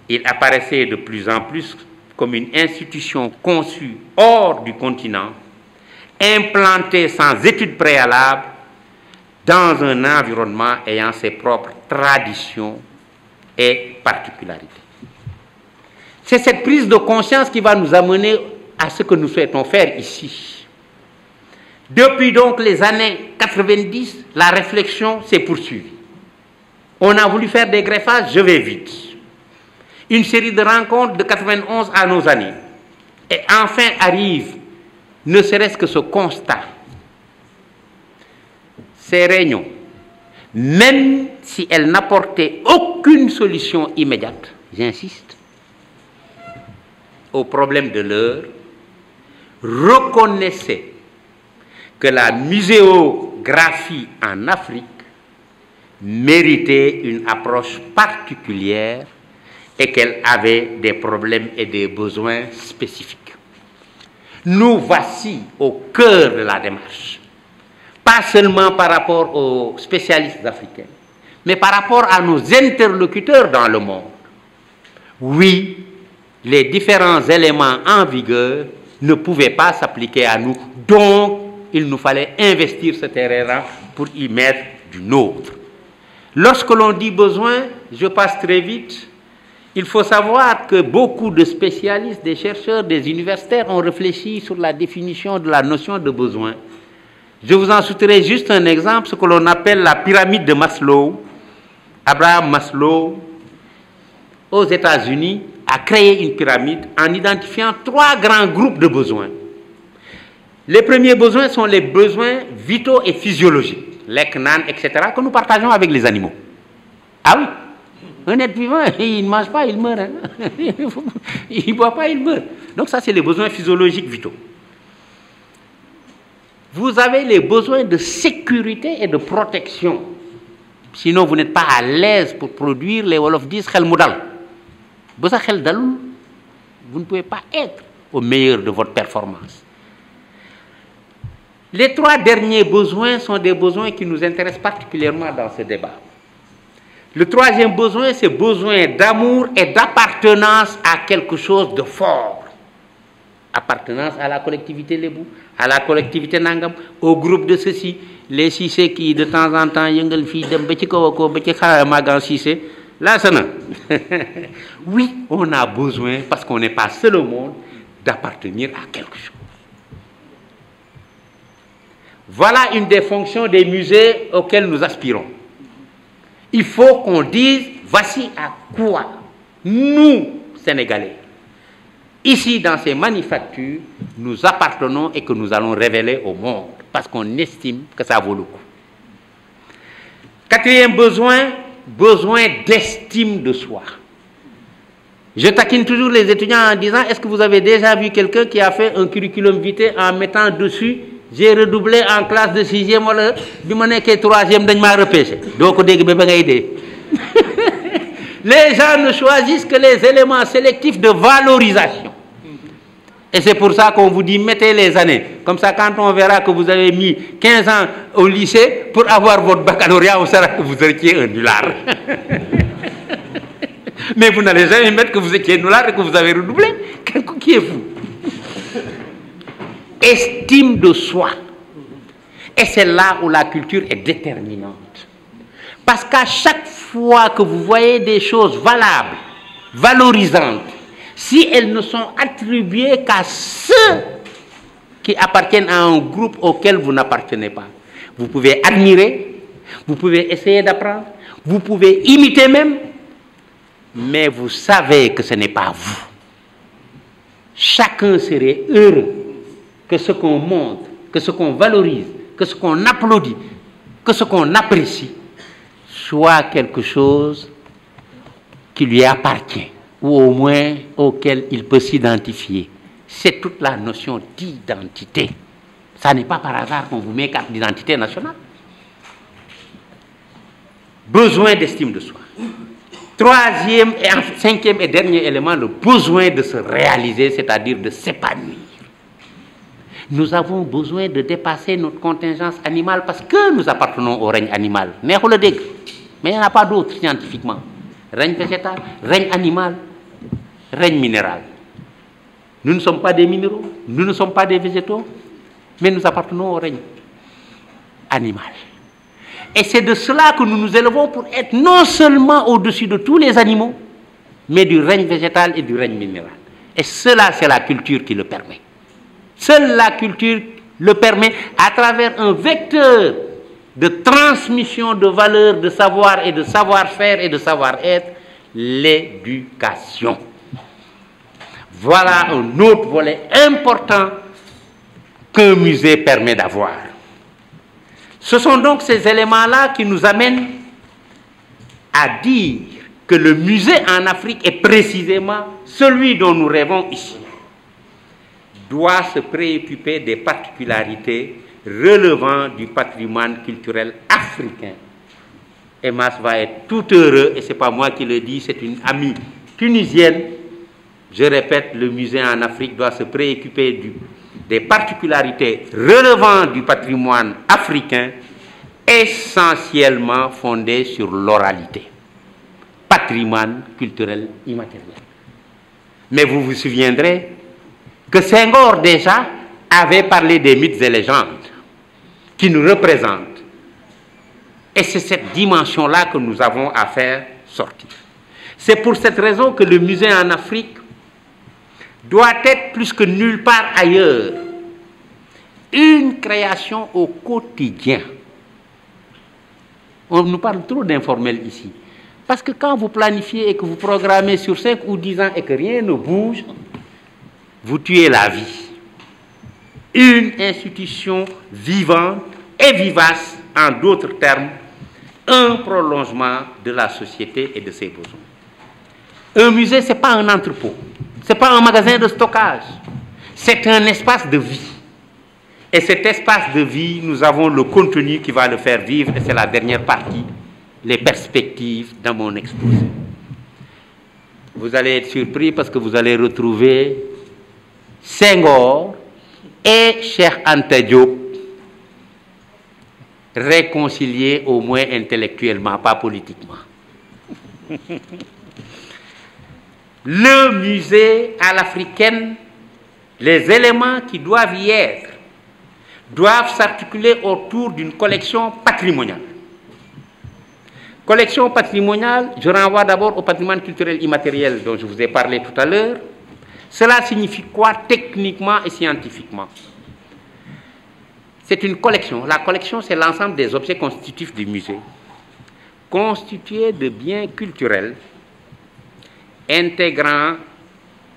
Il apparaissait de plus en plus comme une institution conçue hors du continent, implantée sans études préalables dans un environnement ayant ses propres traditions et particularités. C'est cette prise de conscience qui va nous amener à ce que nous souhaitons faire ici. Depuis donc les années 90, la réflexion s'est poursuivie. On a voulu faire des greffages, je vais vite. Une série de rencontres de 91 à nos années. Et enfin arrive, ne serait-ce que ce constat. Ces réunions, même si elles n'apportaient aucune solution immédiate, j'insiste, au problème de l'heure, reconnaissaient que la muséographie en Afrique méritait une approche particulière et qu'elle avait des problèmes et des besoins spécifiques. Nous voici au cœur de la démarche, pas seulement par rapport aux spécialistes africains, mais par rapport à nos interlocuteurs dans le monde. Oui, les différents éléments en vigueur ne pouvaient pas s'appliquer à nous, donc il nous fallait investir ce terrain pour y mettre du nôtre. Lorsque l'on dit besoin, je passe très vite, il faut savoir que beaucoup de spécialistes, des chercheurs, des universitaires ont réfléchi sur la définition de la notion de besoin. Je vous en citerai juste un exemple, ce que l'on appelle la pyramide de Maslow. Abraham Maslow, aux États-Unis, a créé une pyramide en identifiant 3 grands groupes de besoins. Les premiers besoins sont les besoins vitaux et physiologiques, lek, nan, etc., que nous partageons avec les animaux. Ah oui, un être vivant, il ne mange pas, il meurt. Hein? Il ne boit pas, il meurt. Donc ça, c'est les besoins physiologiques vitaux. Vous avez les besoins de sécurité et de protection. Sinon, vous n'êtes pas à l'aise pour produire, les Wolofs disent, khel moudal. Vous ne pouvez pas être au meilleur de votre performance. Les 3 derniers besoins sont des besoins qui nous intéressent particulièrement dans ce débat. Le 3e besoin, c'est besoin d'amour et d'appartenance à quelque chose de fort. Appartenance à la collectivité Lébou, à la collectivité Nangam, au groupe de ceci, les Cissé qui de temps en temps yëngal fii dem ba ci kaw ko ba ci Magan Cissé. Là, ça non. Oui, on a besoin, parce qu'on n'est pas seul au monde, d'appartenir à quelque chose. Voilà une des fonctions des musées auxquelles nous aspirons. Il faut qu'on dise, voici à quoi nous, Sénégalais, ici dans ces manufactures, nous appartenons et que nous allons révéler au monde, parce qu'on estime que ça vaut le coup. 4e besoin, besoin d'estime de soi. Je taquine toujours les étudiants en disant, est-ce que vous avez déjà vu quelqu'un qui a fait un curriculum vitae en mettant dessus, j'ai redoublé en classe de 6e, wala bi ma nekkee 3e dañ maa repêché. Donc les gens ne choisissent que les éléments sélectifs de valorisation. Et c'est pour ça qu'on vous dit, mettez les années. Comme ça, quand on verra que vous avez mis 15 ans au lycée, pour avoir votre baccalauréat, on saura que vous étiez un nulard. Mais vous n'allez jamais mettre que vous étiez nulard et que vous avez redoublé. Quelqu'un qui est fou. Estime de soi. Et c'est là où la culture est déterminante. Parce qu'à chaque fois que vous voyez des choses valables, valorisantes, si elles ne sont attribuées qu'à ceux qui appartiennent à un groupe auquel vous n'appartenez pas, vous pouvez admirer, vous pouvez essayer d'apprendre, vous pouvez imiter même, mais vous savez que ce n'est pas vous. Chacun serait heureux que ce qu'on montre, que ce qu'on valorise, que ce qu'on applaudit, que ce qu'on apprécie, soit quelque chose qui lui appartient, ou au moins auquel il peut s'identifier. C'est toute la notion d'identité. Ça n'est pas par hasard qu'on vous met carte d'identité nationale. Besoin d'estime de soi. 3e et 5e et dernier élément, le besoin de se réaliser, c'est-à-dire de s'épanouir. Nous avons besoin de dépasser notre contingence animale parce que nous appartenons au règne animal. Mais il n'y en a pas d'autre scientifiquement. Règne végétal, règne animal, règne minéral. Nous ne sommes pas des minéraux, nous ne sommes pas des végétaux, mais nous appartenons au règne animal. Et c'est de cela que nous nous élevons pour être non seulement au-dessus de tous les animaux, mais du règne végétal et du règne minéral. Et cela, c'est la culture qui le permet. Seule la culture le permet à travers un vecteur de transmission de valeurs, de savoir et de savoir-faire et de savoir-être, l'éducation. Voilà un autre volet important qu'un musée permet d'avoir. Ce sont donc ces éléments-là qui nous amènent à dire que le musée en Afrique est précisément celui dont nous rêvons ici. Doit se préoccuper des particularités relevant du patrimoine culturel africain. Et Mas va être tout heureux, et ce n'est pas moi qui le dis, c'est une amie tunisienne. Je répète, le musée en Afrique doit se préoccuper des particularités relevant du patrimoine africain, essentiellement fondées sur l'oralité. Patrimoine culturel immatériel. Mais vous vous souviendrez que Senghor déjà avait parlé des mythes et légendes qui nous représentent. Et c'est cette dimension-là que nous avons à faire sortir. C'est pour cette raison que le musée en Afrique doit être plus que nulle part ailleurs une création au quotidien. On nous parle trop d'informel ici. Parce que quand vous planifiez et que vous programmez sur 5 ou 10 ans et que rien ne bouge, vous tuez la vie. Une institution vivante et vivace, en d'autres termes, un prolongement de la société et de ses besoins. Un musée, ce n'est pas un entrepôt, ce n'est pas un magasin de stockage, c'est un espace de vie. Et cet espace de vie, nous avons le contenu qui va le faire vivre, et c'est la dernière partie, les perspectives dans mon exposé. Vous allez être surpris parce que vous allez retrouver Senghor et Cheikh Anta Diop réconciliés au moins intellectuellement, pas politiquement. Le musée à l'africaine, les éléments qui doivent y être, doivent s'articuler autour d'une collection patrimoniale. Collection patrimoniale, je renvoie d'abord au patrimoine culturel immatériel dont je vous ai parlé tout à l'heure. Cela signifie quoi techniquement et scientifiquement? C'est une collection. La collection, c'est l'ensemble des objets constitutifs du musée, constitués de biens culturels, intégrant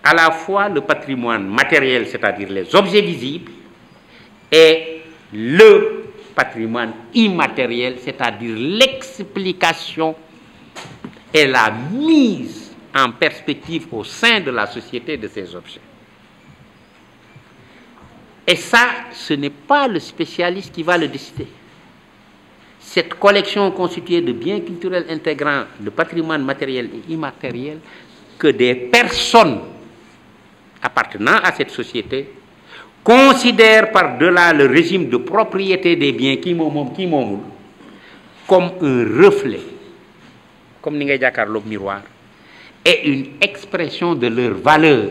à la fois le patrimoine matériel, c'est-à-dire les objets visibles, et le patrimoine immatériel, c'est-à-dire l'explication et la mise en perspective au sein de la société de ces objets. Et ça, ce n'est pas le spécialiste qui va le décider. Cette collection constituée de biens culturels intégrant le patrimoine matériel et immatériel que des personnes appartenant à cette société considèrent par-delà le régime de propriété des biens qui moomul comme un reflet, comme ni ngay jàkkaarloog miroir, et une expression de leur valeur.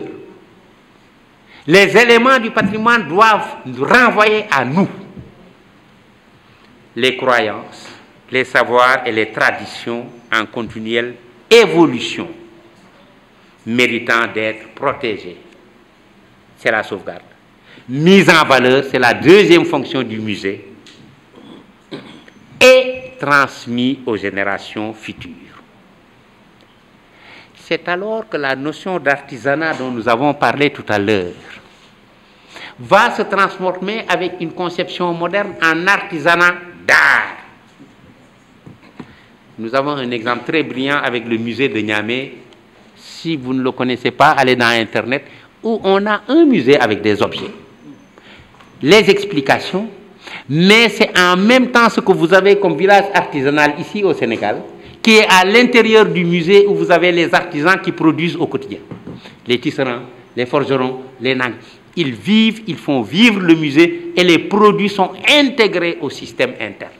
Les éléments du patrimoine doivent nous renvoyer à nous. Les croyances, les savoirs et les traditions en continuelle évolution, méritant d'être protégés. C'est la sauvegarde. Mise en valeur, c'est la deuxième fonction du musée, et transmis aux générations futures. C'est alors que la notion d'artisanat dont nous avons parlé tout à l'heure va se transformer avec une conception moderne en artisanat d'art. Nous avons un exemple très brillant avec le musée de Niamey. Si vous ne le connaissez pas, allez dans Internet, où on a un musée avec des objets. Les explications, mais c'est en même temps ce que vous avez comme village artisanal ici au Sénégal, qui est à l'intérieur du musée où vous avez les artisans qui produisent au quotidien. Les tisserands, les forgerons, les nags. Ils vivent, ils font vivre le musée et les produits sont intégrés au système interne.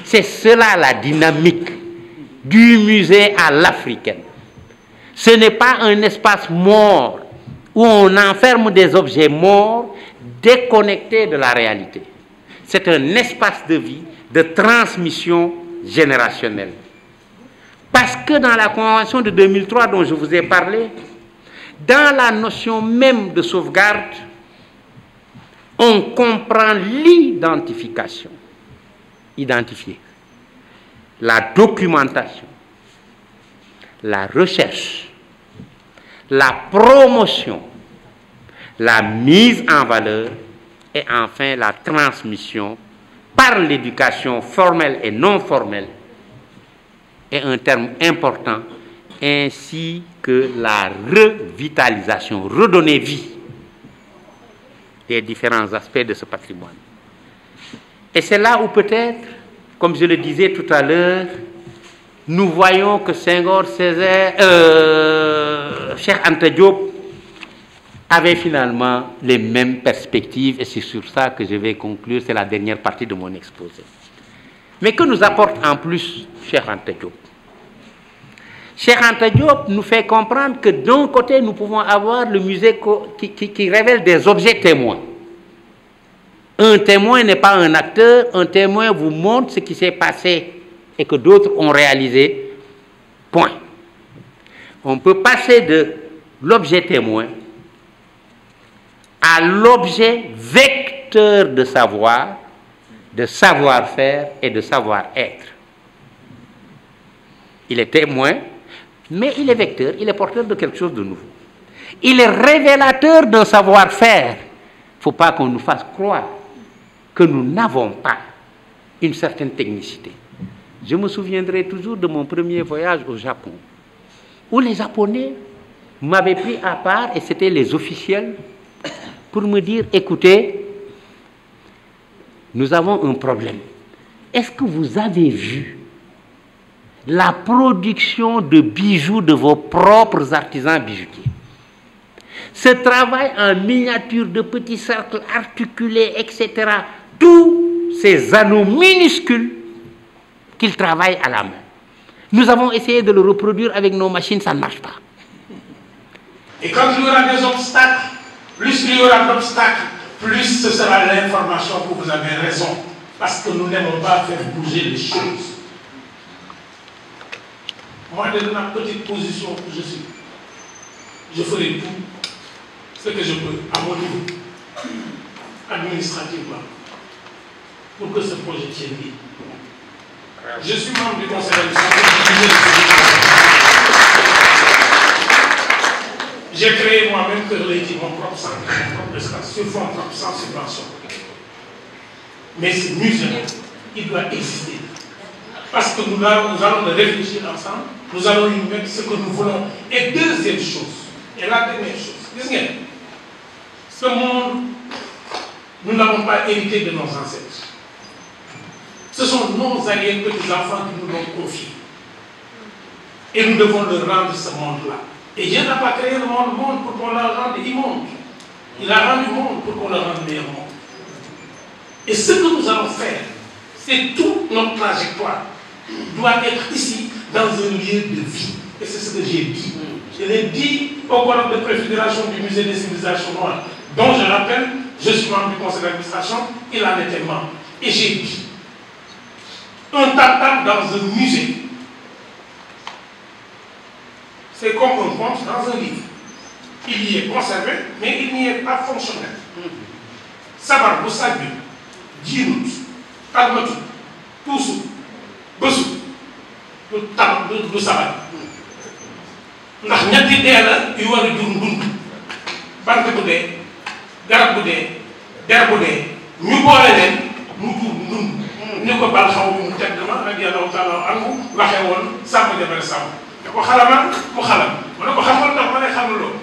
C'est cela la dynamique du musée à l'africaine. Ce n'est pas un espace mort où on enferme des objets morts déconnectés de la réalité. C'est un espace de vie, de transmission générationnelle. Parce que dans la Convention de 2003 dont je vous ai parlé, dans la notion même de sauvegarde, on comprend l'identification, identifier, la documentation, la recherche, la promotion, la mise en valeur et enfin la transmission par l'éducation formelle et non formelle est un terme important, ainsi que la revitalisation, redonner vie des différents aspects de ce patrimoine. Et c'est là où peut-être, comme je le disais tout à l'heure, nous voyons que Senghor, Césaire, Cheikh Anta Diop avaient finalement les mêmes perspectives, et c'est sur ça que je vais conclure, c'est la dernière partie de mon exposé. Mais que nous apporte en plus Cheikh Anta Diop? Cheikh Anta Diop nous fait comprendre que d'un côté, nous pouvons avoir le musée qui révèle des objets témoins. Un témoin n'est pas un acteur, un témoin vous montre ce qui s'est passé et que d'autres ont réalisé, point. On peut passer de l'objet témoin à l'objet vecteur de savoir, de savoir-faire et de savoir-être. Il est témoin, mais il est vecteur, il est porteur de quelque chose de nouveau. Il est révélateur d'un savoir-faire. Il ne faut pas qu'on nous fasse croire que nous n'avons pas une certaine technicité. Je me souviendrai toujours de mon premier voyage au Japon, où les Japonais m'avaient pris à part, et c'était les officiels, pour me dire, écoutez, nous avons un problème. Est-ce que vous avez vu la production de bijoux de vos propres artisans bijoutiers? Ce travail en miniature de petits cercles articulés, etc., tout ces anneaux minuscules qu'il travaille à la main. Nous avons essayé de le reproduire avec nos machines, ça ne marche pas. Et quand il y aura des obstacles, plus il y aura d'obstacles, plus ce sera l'information que vous avez raison. Parce que nous n'aimons pas faire bouger les choses. Moi, de ma petite position où je suis, je ferai tout ce que je peux à mon niveau, administrativement, pour que ce projet tienne vie. Je suis membre du conseil d'administration. J'ai créé moi-même que mon propre centre, mon propre espace, sur fonds propre, sans subvention. Mais ce musée, il doit exister. Parce que nous allons le réfléchir ensemble, nous allons y mettre ce que nous voulons. Et deuxième chose, et la dernière chose, ce monde, nous n'avons pas hérité de nos ancêtres. Ce sont nos alliés petits-enfants qui nous l'ont confié. Et nous devons leur rendre ce monde-là. Et Dieu n'a pas créé le monde pour qu'on le rende immonde. Il a rendu le monde pour qu'on le rende meilleur monde. Et ce que nous allons faire, c'est toute notre trajectoire doit être ici, dans un lieu de vie. Et c'est ce que j'ai dit. Je l'ai dit au colloque de préfiguration du musée des civilisations noires, dont je rappelle, je suis membre du conseil d'administration, il en était membre. Et j'ai dit, un tam-tam dans un musée, c'est comme un conte dans un livre. Il y est conservé, mais il n'y est pas fonctionnel. Sabar, vous savez, Djinout, Talmatou, Toussou, Bessou, du Sabar. Ndax ñetti dee la yu war a jur ndund bant bu dee garab bu dee der bu dee ñu boole leen mu jur ndund ni ko bal xaw mu tedd ma radiyallahu taala anhu waxee woon sàmm jabare sàmm ne ko xalaman mu xalam mu ne ko xamal ndax ma lay xamaloo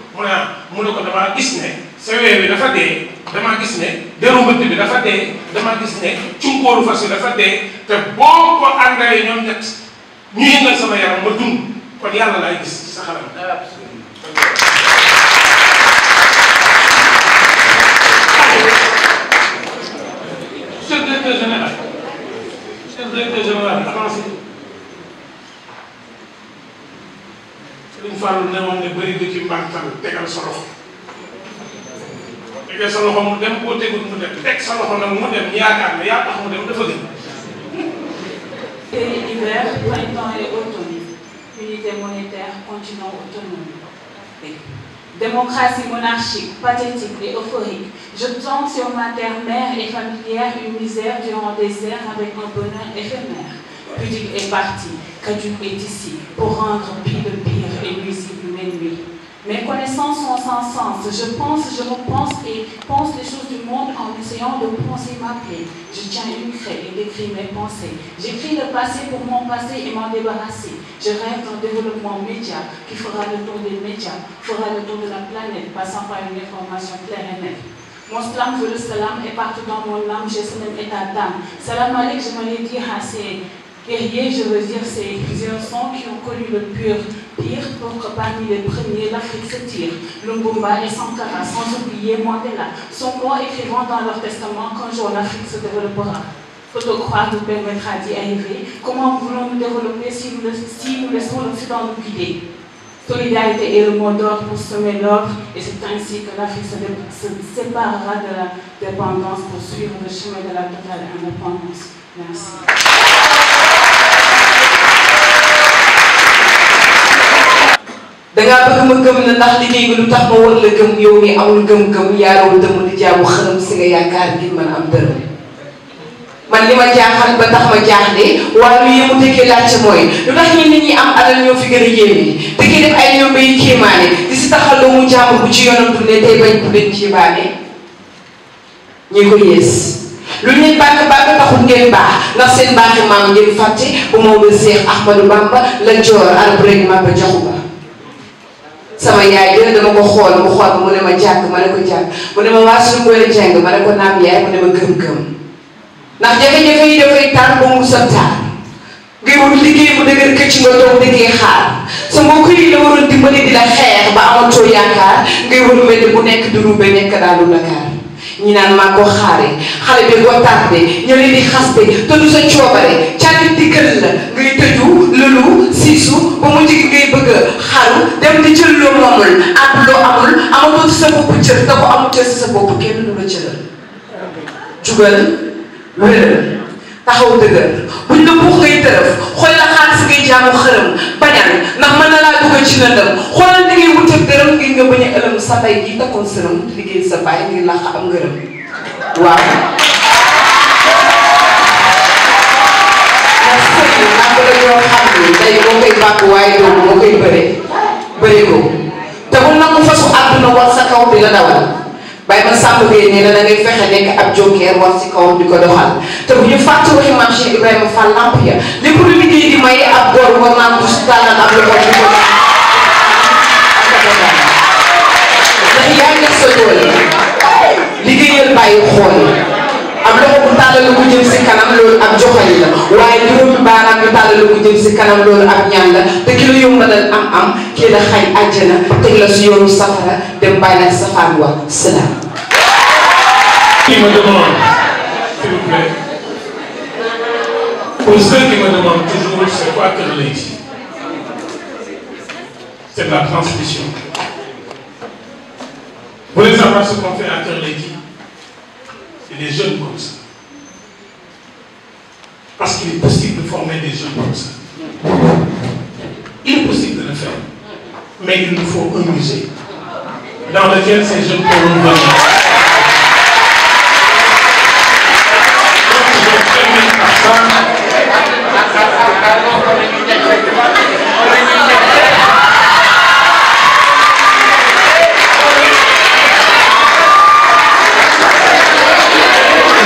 mu ne ko damaa gis ne sa wee bi dafa dee damaa gis ne deru mbëtt bi dafa dee damaa gis ne cunkóoru fas yi dafa dee te boo ko àndalee ñoom ñett ñu yëngal sama yaram ma dund kon yàlla laay gis ci sa xalam. Monsieur le directeur général, avancé. Serigne Fallou ne woon ne bëri nga ci mbàntal tegal sa loxo. Tegal sa loxo mu dem boo tegul mu dem teg sa loxo nag mu dem yaakaar ne yaa tax mu dem dafa gën. Hiver, printemps et automne. Unité monétaire, continent autonome. Démocratie monarchique, pathétique et euphorique. Je tente sur ma terre-mère et familière une misère durant des airs avec un bonheur éphémère. Pudique est parti, caduc est ici, pour rendre pire de pire et nuisible l'ennemi. Mes connaissances sont sans sens. Je pense, je repense et pense les choses du monde en essayant de penser ma plaie. Je tiens une craie et décris mes pensées. J'écris le passé pour m'en passer et m'en débarrasser. Je rêve d'un développement média qui fera le tour des médias, fera le tour de la planète, passant par une information claire et nette. Mon slam veut le salam et partout dans mon âme, j'ai ce même état d'âme. Salam alek, je me l'ai dit à ces guerriers, je veux dire ces innocents qui ont connu le pire pour que parmi les premiers, l'Afrique se tire. Lumumba et Sankara, sans oublier Mandela, sont morts écrivant dans leur testament qu'un jour l'Afrique se développera. Faut-il croire nous permettra d'y arriver? Comment voulons-nous développer si nous laissons l'Occident nous guider? Solidarité est le mot d'ordre pour semer l'ordre, et c'est ainsi que l'Afrique se séparera de la dépendance pour suivre le chemin de la totale indépendance. Merci. dangaa bëgg ma gëm na ndax liggéey bi lu tax ma war la gëm yow mi amul gëm-gëm yaaraw dëmm di jaamu xaram si nga yaakaar ngir mën a am dërëm man li ma jaaxal ba tax ma jaaxle waaye lu yéemu tekkee laajte mooy lu tax ñi nit ñi am alal ñoo fi gën a yéeme te kii def ay ñoom bay kéemaane di si taxal mu jàmbur bu ci yoonam ne tey bañ bu leen ci baane ñi ko yées lu leen bàkk taxul ngeen baax ndax seen baaxi maam ngeen fàtte bu Maodo Seex Ahmadou Bamba la joor arab rek Maba Jaxu Ba sama yaay dina dama ko xool mu xool mu ne ma jàkk ma ne ko jàkk mu ne ma waa suñu boole jàng ma ne ko naam yaay mu ne ma gëm-gëm ndax jafe-jafe yi dafay tar ba mu sa taar ngay wut liggéey bu dëgër këcc nga toog dëggee xaar sa mbokk yi la waroon dimbali di la xeex ba amatoo yaakaar ngay wut mbedd bu nekk du rube nekk daal du Dakar ñi naan maa ko xaare xale bi ko tardé ñu leen di xaste te du sa coobare cànni dikkal la ngay tëju lëlu siisu ba mu jigi ngay bëgg a xaru dem di jël loo moomul ak loo amul amatoo ci sa bopp cër te ko amul cër si sa bopp kenn du la cëral jugal wéral taxaw dëgër buñ la buux ngay tërëf xool la xaalis ngay jaamu xërëm bañal ndax mën na laa dugg ci lëndëm xoolal li ngay wutal dërëm ngir nga bañ a ëlëm sa bay gi takkoon sërëm liggéey sa baay ngir làq am ngërëm waaw ndax sëy ak la ñoo xam ni day moo koy bàkk waaye doogu moo koy bëree ko te bu nangu fasu àdduna war sa kaw di la dawal bàyyi ma sàmm gay nee na da ngay fexe nekk ab jokeer war ci kawam di ko doxal te bu ñu fàtte waxi maam Cheikh Ibrahima Fall lamp ya lépp lu liggéey di may ab góor war naa ko tàllal ab loxo di ko ndax yaa ngi sa doole liggéeyal bàyyi xool ab loxo bu tàllal ko jëm si kanam loolu ab joxali la waaye juróomi baaraam yu tàllal ko jëm si kanam loolu ab ñaan la te ki la yombalal am kii la xañ àjjana teg la si yoonu safara dem bàyyi la safaan wa salaam. Qui me demande, s'il vous plaît, pour ceux qui me demandent toujours c'est quoi Kër Leyti, c'est de la transmission. Vous voulez savoir ce qu'on fait à Kër Leyti? C'est des jeunes comme ça. Parce qu'il est possible de former des jeunes comme ça. Il est possible de le faire. Mais il nous faut un musée dans lequel ces jeunes pourront venir.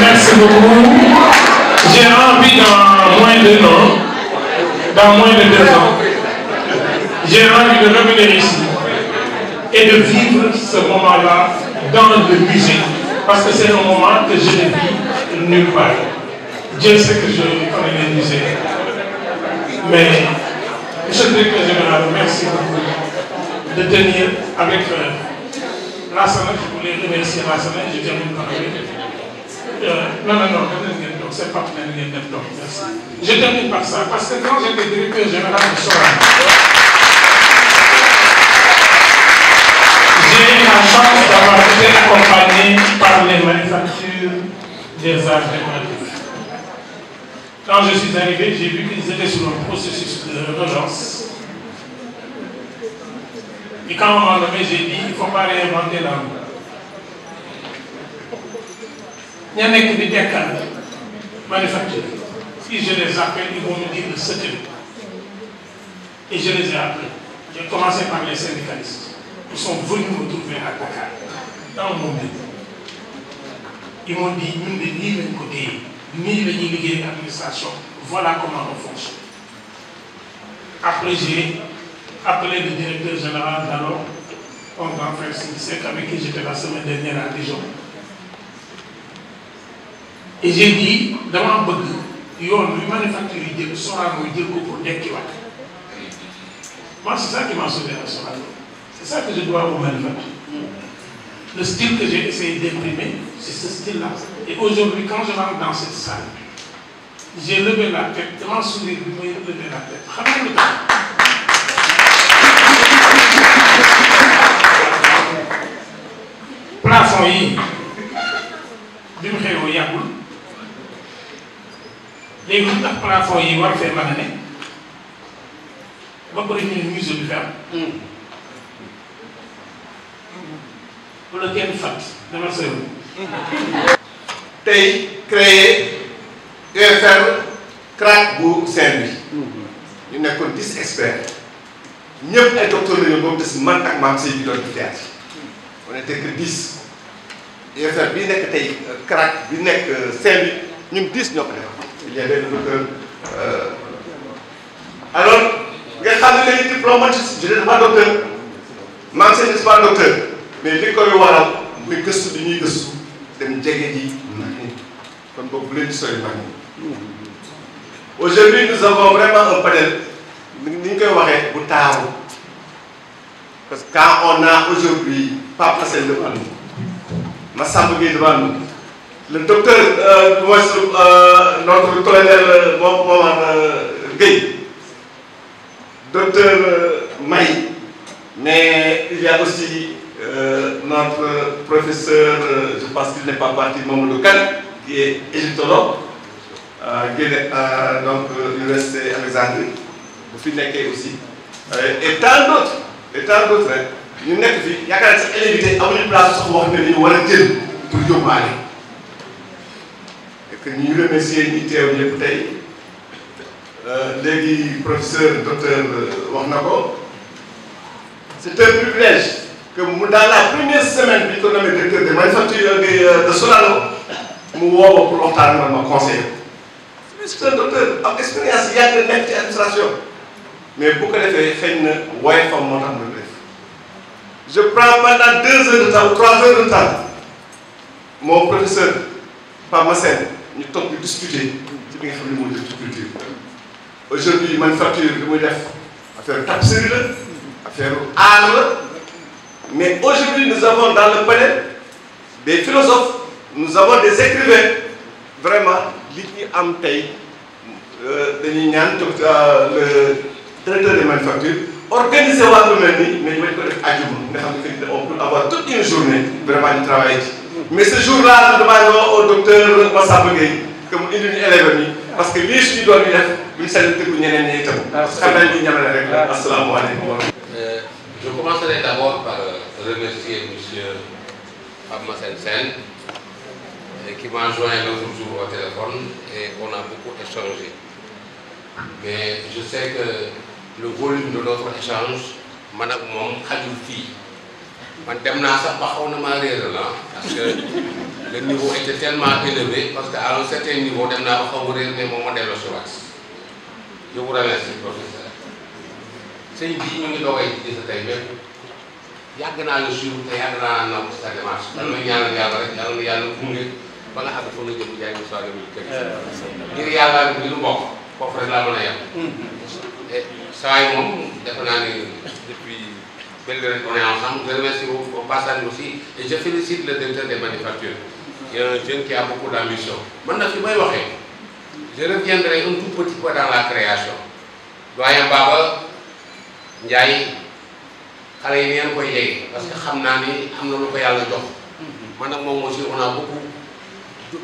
Merci beaucoup. J'ai envie dans moins de 2 ans, j'ai envie de revenir ici et de vivre ce moment-là dans le musée. Parce que c'est un moment que je ne vis nulle part. Dieu sait que je connais les musées. Mais, monsieur le directeur général, merci beaucoup de tenir avec Lassana. Je voulais remercier Lassana, je termine par lui. Non, c'est pas merci. Je termine par ça, parce que quand j'étais directeur général de Sorano, j'ai eu la chance d'avoir été accompagné par les manufactures des arts décoratifs. Quand je suis arrivé, j'ai vu qu'ils étaient sur un processus de relance. Et quand on m'a nommé, j'ai dit, il ne faut pas réinventer la roue. Il y en a qui des manufactures. Si je les appelle, ils vont me dire de ce que. Et je les ai appelés. J'ai commencé par les syndicalistes. Ils sont venus me trouver à Dakar, dans mon but. Ils m'ont dit, nous ne ni le côté, ni l'administration. Voilà comment on fonctionne. Après, j'ai appelé le directeur général d'alors, mon grand frère Sindicek, avec qui j'étais la semaine dernière à Dijon. Et j'ai dit, dans mon bug, il y a une manufacture de Sorano pour Dekiwak. Moi, c'est ça qui m'a sauvé à Sorano. C'est ça que je dois aux manufactures. Le style que j'ai essayé d'imprimer, c'est ce style-là. Et aujourd'hui, quand je rentre dans cette salle, j'ai levé la tête, tellement sourire, je vais lever la tête. Ramène le temps. Plafond yi, bi mu xew yàggul. léegi lu tax plafond yi war fee mën a ne ba pare ñu ne musée bi fi am. bu la kenn fàtt dama sëw. tey créé UFR CRAC bu Saint-Louis. ñu nekkoon 10 experts ñëpp ay docteurs la ñu boobu des man ak maam Sey bi doon di théâtre on était que 10 UFR bi nekk tey CRAC bi nekk Saint-Louis ñun 10 ñoo ko def. il y avait le docteur alors nga xam ne léegi diplôme je ne suis pas docteur maam Sey ne suis pas docteur mais li koy waral muy gëstu bi ñuy gëstu dem jege ji mag ñi kon boobu bu leen di sori mag ñi. Aujourd'hui nous avons vraiment un panel ni ñu koy waxee bu taaru parce que quand on a aujourd'hui Pape Assane Lemane Massamba Gueye devant nous, le docteur, notre colonel Momar Gueye, docteur Maï, mais il y a aussi notre professeur, je pense qu'il n'est pas parti, Mamadou Kane, qui est égyptologue, donc l'université Alexandrie, bu fi nekkee aussi, et tant d'autres, ñu nekk fi yaakaar naa sax invité amuñu place sax wax ne ñu war a jël pour yóbbaale. Et que ñu remercier ñi teew ñëpp tey léegi professeur docteur wax na ko. C'est un privilège que dans la première semaine bi ñu ko nommé directeur des manufactures de Sorano mu woo ma pour waxtaan ma conseiller. C'est un docteur am expérience yàgg na nekk ci administration mais bu ko defee xëy na waaye fam moo tax mu def. Je prends pendant 2 heures de temps ou 3 heures de temps mon professeur Pape Massène ñu toog di discuter ci li nga xam ne mooy culture. Aujourd'hui manufacture bi muy def affaire tapisserie la affaire art la mais aujourd'hui nous avons dans le panel des philosophes, nous avons des écrivains vraiment li ñu am tey dañuy ñaan le directeur des manufactures organiser waa lu mel nii mais ñu bañ ko def àjjuma nga xam ne on peut avoir toute une journée vraiment di travailler ci mais ce jour-là demandé au docteur Massamba Gueye que mu indi ñu élèves yi parce que lii suñu doon di def buñ sañ dëggu ñeneen ñi itam xam nañ ñu ñamale rek la asalaamaaleykum. Je commencerai d'abord par remercier monsieur Pape Massène Sène qui m'a joint l'autre jour au téléphone et on a beaucoup échangé. Mais je sais que le volume de notre échange man ak moom xajul fii man dem naa sax ba xaw na maa réeral la parce que le niveau était tellement élevé parce que à un certain niveau dem naa ba xaw ma réer mais moom ma delloo si waat. Je vous remercie professeur. sëñ bii ñu ngi doogay ci sa tey bépp yàgg naa la suivre te yàgg naa naw ci sa démarche. dal na ñaanal yàlla rek yàlla na yàlla gunge ba nga àgg fa nga jëm jaay Moussa Deme kër ngir yàlla rek li nu bokk foofu rek laa mën a yem. et saa yi moom defe naa ne depuis belle lurette on est ensemble. Je remercie au passage aussi et je félicite le directeur des manufactures. Il y a un jeune qui a beaucoup d'ambition. Man nag fi may waxee je reviendrai un tout petit peu dans la création. doyen Baba Ndiaye xale yi ngeen koy yegg parce que xam naa ni am na lu ko yàlla jox. man nag moom aussi on a beaucoup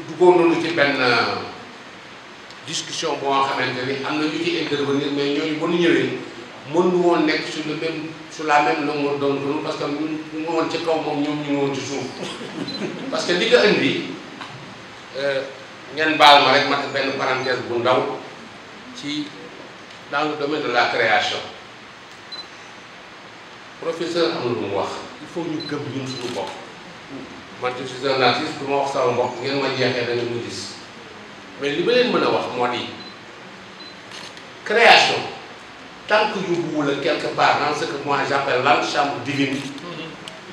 duggoon nañu ci benn discussion boo xamante ni am na ñu ci intervenir mais ñooñu ba ñu ñëwee mënuñu woon nekk sur la même longueur d'onde parce que ñu ngi woon ci kaw moom ñoom ñu ngi woon ci suuf parce que li ko indi ngeen baal ma rek ma def benn parenthèse bu ndaw ci dans le domaine de la création. Professeur am na lu mu wax il faut ñu gëm ñun suñu bopp man je suis un artiste du ma wax sama mbokk ngeen ma jeexee da ngeen mu gis mais li ma leen mën a wax moo di création tant que yóbbuwu la quelque part dans ce que moi j'appelle l'antichambre divine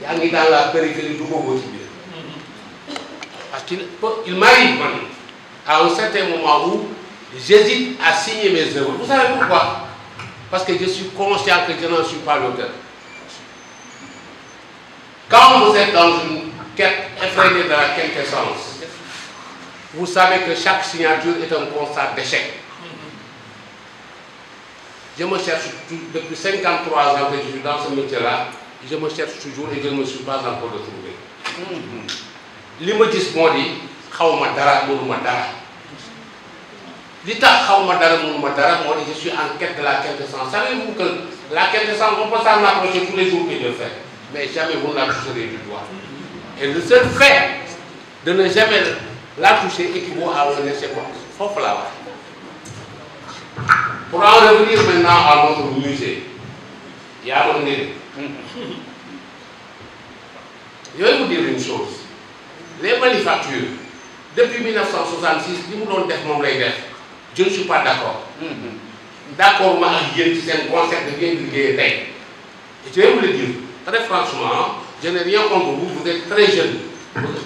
yaa ngi dans la périphérie du booboo ci biir parce qu'il m'arrive man à un certain moment où j'hésite à signer mes œuvres. Vous savez pourquoi? Parce que je suis conscient que je n'en suis pas l'auteur. Quand vous êtes dans une quête effrénée de la quintessence, vous savez que chaque signature est un constat d'échec. Je me cherche depuis 53 ans que je suis dans ce métier-là, je me cherche toujours et je ne me suis pas encore retrouvé. Li ma gis moo di xawma dara mënuma dara. Li tax xawma dara mënuma dara moo di je suis en quête de la quintessence. Savez-vous que la quintessence on peut s'en approcher tous les jours que je fais, mais jamais vous ne la toucherez du doigt. Et le seul fait de ne jamais la toucher équivaut à un échec. Foofu laa wax. Pour en revenir maintenant à notre musée, il y a un nez. Je vais vous dire une chose. Les manufactures, depuis 1966, li mu doon def moom lay def. Je ne suis pas d'accord. D'accord ma ak yéen ci seen concept de bien liggéey tey. Et je vais vous le dire très franchement, je n'ai rien contre vous, vous êtes très jeune.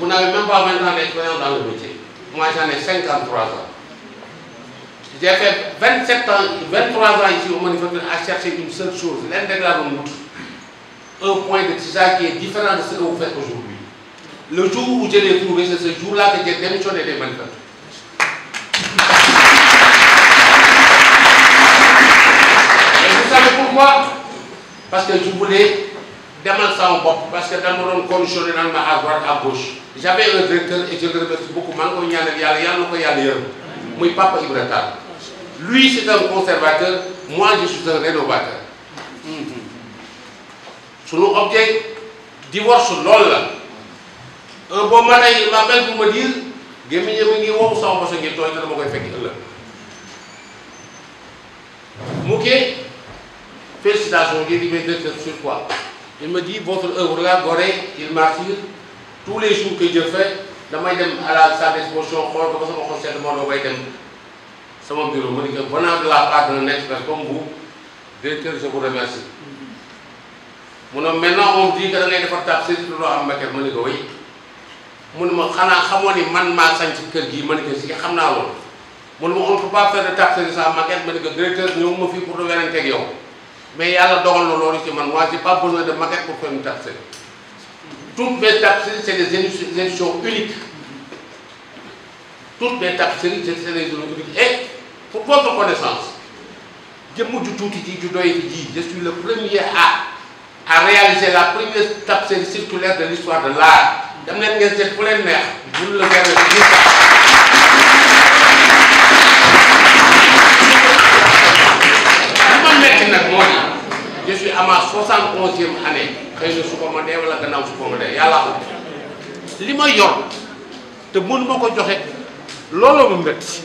Vous n'avez même pas 20 ans d'expérience dans le métier. Moi j'en ai 53 ans. J'ai fait 27 ans, 23 ans ici au manufacture à chercher une seule chose, l'intégral au moutre. Un point de tissage qui est différent de ce que vous faites aujourd'hui. Le jour où je l'ai trouvé, c'est ce jour-là que j'ai démissionné des manifestants. Et vous savez pourquoi? Parce que je voulais démarrer ça en bopp, parce que dans mon conditionné dans ma à droite, à gauche. J'avais un directeur et je le remercie beaucoup, Papa Ibrahim. Lui, c'est un conservateur, moi, je suis un rénovateur. Sur nos objets, divorce, lol. Un bon matin, il m'appelle pour me dire, Mouké, félicitations, j'ai dit, mais directeur, sur quoi? Il me dit, votre œuvre-là, Gorée, il m'attire. Tous les jours que je fais, damay dem à la salle d'exposition, xool ko ba sama xol sedd moo doo bay dem sama bureau ma ne que venant de la part d'un expert comme vous, directeur, je vous remercie. Mu ne maintenant on dit que da ngay defar tab série loo am maquette ma ne ko oui. Mu ne ma xanaa xamoo ni man maa sañ ci kër gi ma ne ko si xam naa loolu. Mu ne ma on ne peut pas faire de tab série sans maquette ma ne ko directeur ñëw ma fii pour de weranteeg yow. Mais yàlla dogal na loolu ci man moi j'ai pas besoin de maquette pour faire une tab série. Toutes mes tapisseries, c'est des éditions uniques. Toutes mes tapisseries, c'est des éditions uniques. Et pour votre connaissance, je suis le premier à réaliser la première tapisserie circulaire de l'histoire de l'art. Vous le verrez. Je suis à ma 71e année. Je suis commandé ou la gannaaw su commandé yàlla xam li ma yor te mënu ma ko joxe looloo ma métti.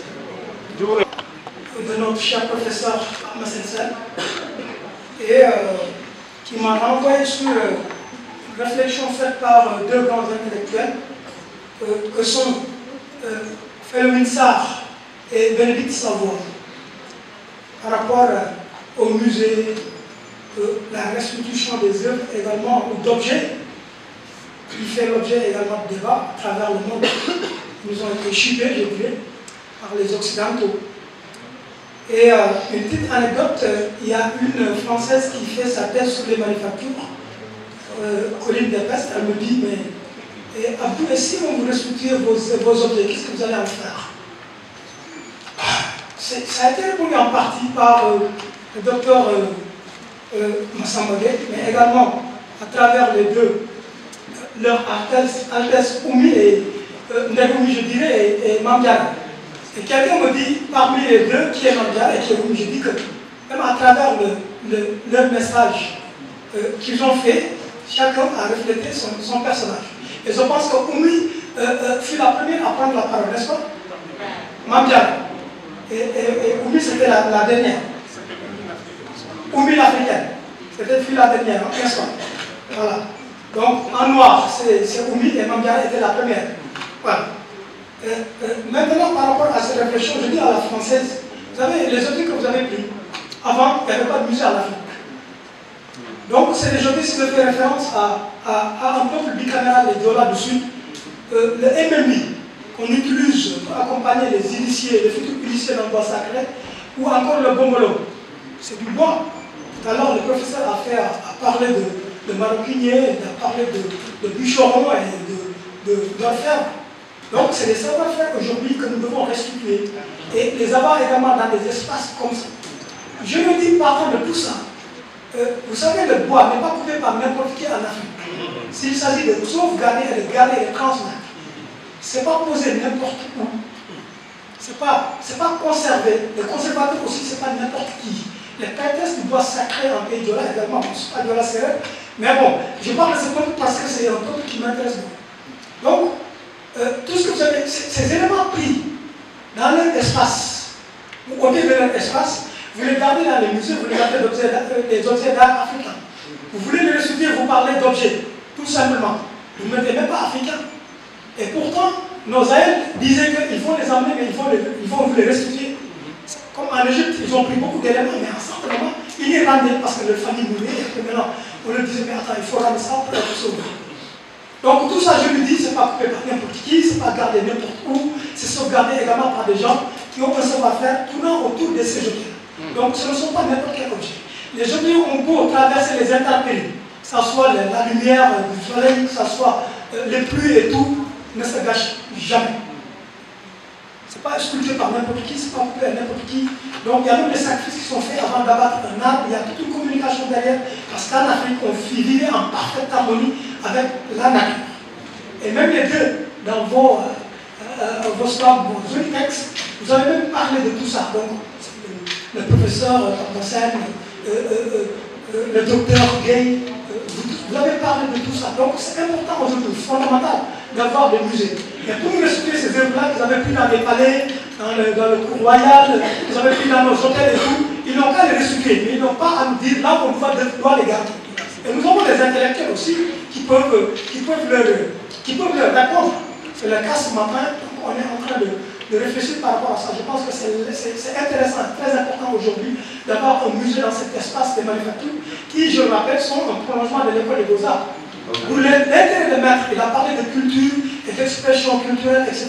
De notre cher professeur Massensen et qui m'a renvoyé sur une réflexion faite par deux grands intellectuels que sont Felwine Sarr et Bénédicte Savoie par rapport au musée, la restitution des œuvres également ou d'objets qui fait l'objet également de débats à travers le monde. Ils nous ont été chipés, je dirais, par les Occidentaux. Et une petite anecdote, il y a une Française qui fait sa thèse sur les manufactures, Colline Despestre, elle me dit, mais Abdou, et si on vous restitue vos objets, qu'est-ce que vous allez en faire? Ça a été répondu en partie par le docteur Massambagé, mais également à travers les deux, leur Altesse Oumi et Ndegoumi, je dirais, et Mamdiara. Et quelqu'un me dit, parmi les deux, qui est Mamdiara et qui est Oumi, je dis que même à travers leur message qu'ils ont fait, chacun a reflété son personnage. Et je pense que Oumi fut la première à prendre la parole, n'est-ce pas? Mamdiara. Et Oumi, c'était la dernière. Oumi l'africaine. C'était la dernière, n'est-ce pas? Voilà. Donc, en noir, c'est Oumi et Mamdiara était la première. Voilà. Maintenant, par rapport à cette réflexion, je dis à la française, vous savez, les objets que vous avez pris, avant, il n'y avait pas de musée à l'Afrique. Donc, c'est des objets, si je fais référence à un peuple bicaméral des Diola du Sud, le MMI, qu'on utilise pour accompagner les initiés, les futurs initiés dans le bois sacré, ou encore le bongolo. C'est du bois. Tout à l'heure, le professeur a parlé de maroquinier, il a parlé de bûcheron et d'orfèvre. Donc, c'est des savoir-faire aujourd'hui que nous devons restituer et les avoir également dans des espaces comme ça. Je me dis, partant de tout ça, vous savez, le bois n'est pas coupé par n'importe qui en Afrique. S'il s'agit de sauvegarder et de garder et de transmettre, ce n'est pas posé n'importe où. Ce n'est pas conservé. Les conservateurs aussi, ce n'est pas n'importe qui. Les prêtresses du bois sacré en pays Diola également, je ne suis pas Diola Sérère, mais bon, je parle de ce peuple parce que c'est un peuple qui m'intéresse beaucoup. Donc, tout ce que vous avez, ces éléments pris dans leur espace, ou au côté de leur espace, vous les gardez dans les musées, vous les gardez des objets d'art africains. Vous voulez les restituer, vous parlez d'objets, tout simplement. Vous ne mettez même pas africains. Et pourtant, nos aïeux disaient qu'ils vont les emmener, mais ils vont vous les restituer. Comme en Égypte, ils ont pris beaucoup d'éléments, mais en certain moment, ils les rendaient parce que leur famille mourait, et que maintenant, on leur disait, mais attends, il faut rendre ça pour être sauvé. Donc tout ça, je lui dis, c'est pas coupé par n'importe qui, c'est pas gardé n'importe où, c'est sauvegardé également par des gens qui ont un savoir-faire tournant autour de ces objets. Donc ce ne sont pas n'importe quel objet. Les objets ont beau traverser les intempéries, que ce soit la lumière du soleil, que ce soit les pluies et tout ne se gâchent jamais. C'est pas sculpté par n'importe qui, c'est pas coupé à n'importe qui. Donc il y a même des sacrifices qui sont faits avant d'abattre un arbre, il y a toute une communication derrière, parce qu'en Afrique, on vivait en parfaite harmonie avec la nature. Et même les deux, dans vos slogans, vos jolis textes, vous avez même parlé de tout ça. Donc le professeur Mossen, le docteur Gay, vous avez parlé de tout ça. Donc c'est important aujourd'hui, fondamental, d'avoir des musées. Mais pour nous restituer ces œuvres-là, qu'ils avaient pris dans les palais, dans le cour royal, qu'ils avaient pris dans nos hôtels et tout, ils n'ont qu'à les restituer, mais ils n'ont pas à nous dire là qu'on doit les garder. Et nous avons des intellectuels aussi qui peuvent leur répondre. C'est le cas ce matin, on est en train de réfléchir par rapport à ça. Je pense que c'est intéressant, très important aujourd'hui d'avoir un musée dans cet espace des manufactures qui, je le rappelle, sont un prolongement de l'école des beaux-arts. Pour l'intérêt de maître, il a parlé de culture et d'expression culturelle, etc.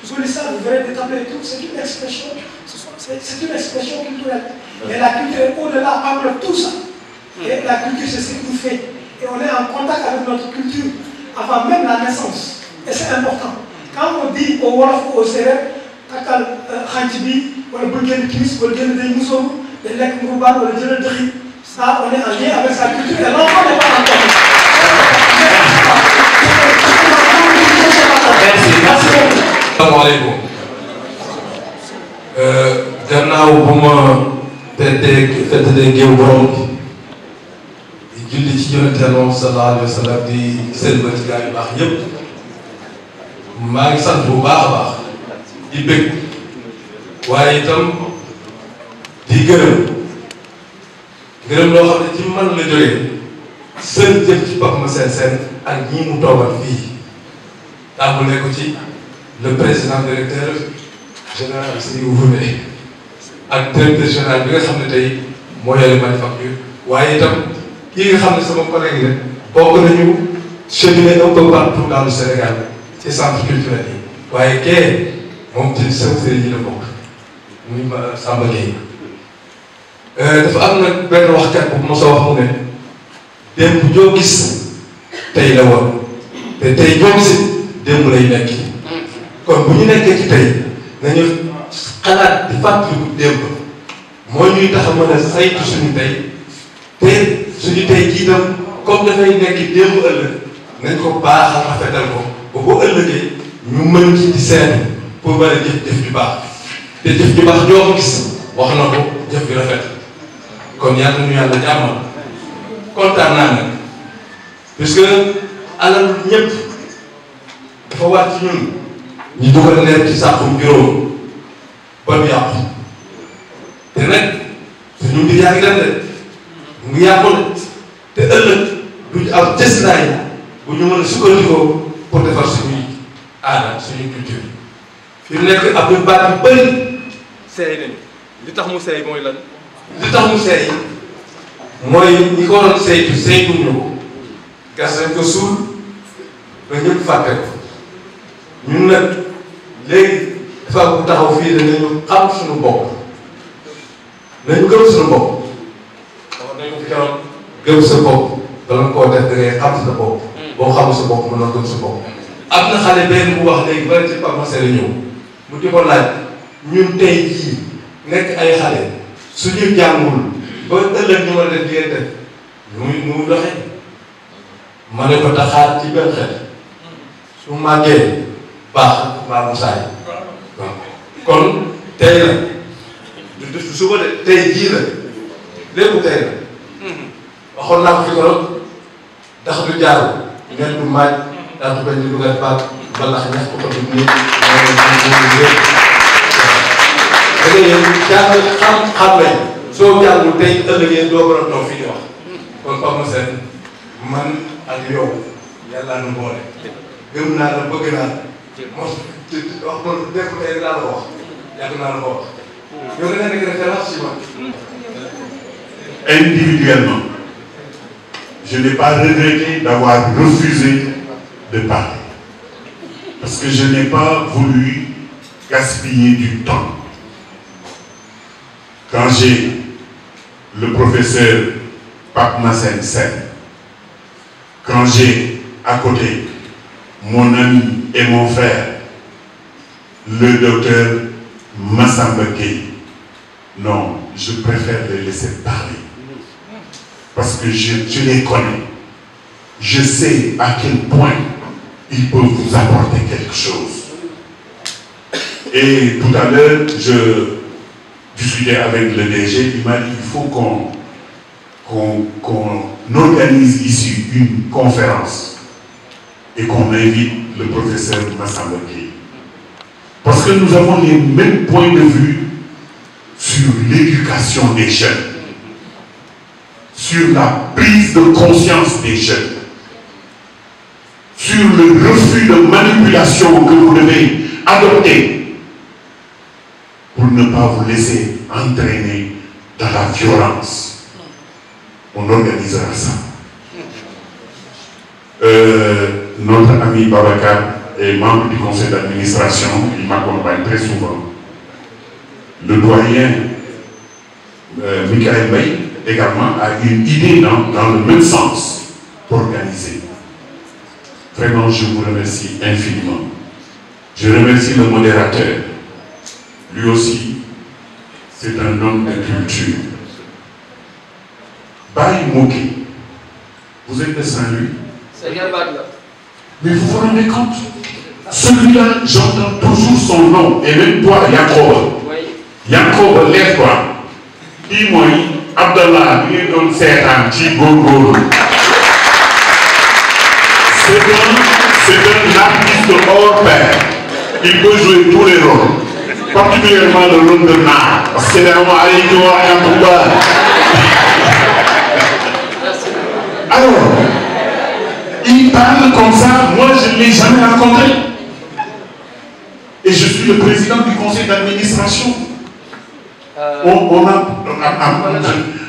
Vous voulez ça, vous verrez des tableaux et tout, c'est une expression culturelle. Mais la culture, au-delà, englobe tout ça. Et la culture, c'est ce qui nous fait. Et on est en contact avec notre culture avant même la naissance. Et c'est important. Quand on dit au Wolof ou au Sérère, Kakal Khantibi, ou le Bulgari Kimis, ou le Bulgari Moussou, le Lek Mouroubar, ou le Djel Dri, ça, on est en lien avec sa culture. Et l'enfant n'est pas entendu. Merci. Assalamu alaikum. Gannaaw bu ma feddee géew borom bi di julli ci yonente moom sallallahu alayhi wa sallam di seen ba ci gaa yu baax yépp maa ngi sant bu baax a baax di bëgg waaye itam di gërëm loo xam ne ci man la jógee seen jëf ci Pape Massène Sène ak ñi mu toogal fii tàmbalee ko ci le président directeur général Seydou Wouné ak directeur général bi nga xam ne tey moo yore manufacture waaye itam kii nga xam ne sama collègue la bokk nañu cheminer un peu partout dans le Sénégal ci centre culturel yi waaye kee moom ci secteur yi la bokk muy Samba Gueye dafa am nag benn waxkat bu mos a wax mu ne démb joo gis tey la woon te tey joo gis démb lay nekk kon bu ñu nekkee ci tey nañu xalaat di fàttaliku démb moo ñuy tax a mën a saytu suñu tey te suñu tey jii itam comme dafay nekk démb ëllëg nañ ko baaxal rafetal ko ba bu ëllëgee ñu mën ci di seetu pour mën a jëf ju baax te jëf ju baax joo ko gis wax na ko jëf ju rafet kon yàlla ñu yàlla jàmmal kontaan naa nag puisque alal ñëpp dafa war ci ñun ñu dugal leen ci sàqum juróom ba mu yàqu te nag suñu mbir yaa ngi dem de mu ngi yàqu de te ëllëg duñu am cëslaay bu ñu mën a sukkandikoo pour defar suñuy aada suñuy culture fi mu nekk ab yu baat yu bëri seey nañu li tax mu seey mooy lan li tax mu seey mooy ñi ko waroon saytuñu ko gas nañ ko suul ba ñëpp fàtte ko ñun nag léegi dafa bu taxaw fii danañu xam suñu bopp nañu gëm suñu bopp wax nañu fi keroog gëm sa bopp bala nga koo def da ngay xam sa bopp boo xamul sa bopp mën na gëm sa bopp am na xale benn bu wax léegi bari ci Pape Massène ñëw mu di ko laaj ñun tey jii nekk ay xale suñu jàngul ba ëllëg ñu war a def ngeen def nu muy doxee ma ne ko taxaat ci benn xel su màggee baax mbaa mu saay kon tey la du suba de tey jii la lépp tey la waxoon naa ko fi keroog ndax du jaaru nen du maaj daa bañ di dugal baat mbalax ñax ko du nit da ngay jàng xam lañ soo jàngul tey ëllëgee doo mën a toog fii di wax kon Pape Massène man ak yow yàlla nu boole gëm naa la bëgg naa la mos wax man def tey laa la ko wax yàgg naa la ko wax yow da nga nekk référence ci man. Individuellement, je n'ai pas regretté d'avoir refusé de parler parce que je n'ai pas voulu gaspiller du temps. Quand j'ai le professeur Pape Massène Sène, quand j'ai à côté mon ami et mon frère, le docteur Massamba Gueye. Non, je préfère les laisser parler. Parce que je les connais. Je sais à quel point ils peuvent vous apporter quelque chose. Et tout à l'heure, je discutais avec le DG, il m'a dit qu'il faut qu'on organise ici une conférence et qu'on invite le professeur Massamba Gueye. Parce que nous avons les mêmes points de vue sur l'éducation des jeunes, sur la prise de conscience des jeunes, sur le refus de manipulation que vous devez adopter pour ne pas vous laisser entraîner dans la violence. On organisera ça. Notre ami Babacar est membre du conseil d'administration, il m'accompagne très souvent. Le doyen Michael Bay également a une idée dans le même sens pour organiser. Vraiment, je vous remercie infiniment. Je remercie le modérateur. Lui aussi, c'est un homme de culture. Baye Moké, vous êtes de Saint-Louis? Mais vous vous rendez compte? Celui-là, j'entends toujours son nom, et même toi, Yacob. Yacob, lève-toi. Dis-moi, Abdallah, il est dans Serran, Tchigogoro. C'est un artiste hors pair. Il peut jouer tous les rôles, particulièrement le rôle de Nar. C'est vraiment alors, il parle comme ça, moi je ne l'ai jamais rencontré. Et je suis le président du conseil d'administration. Bon,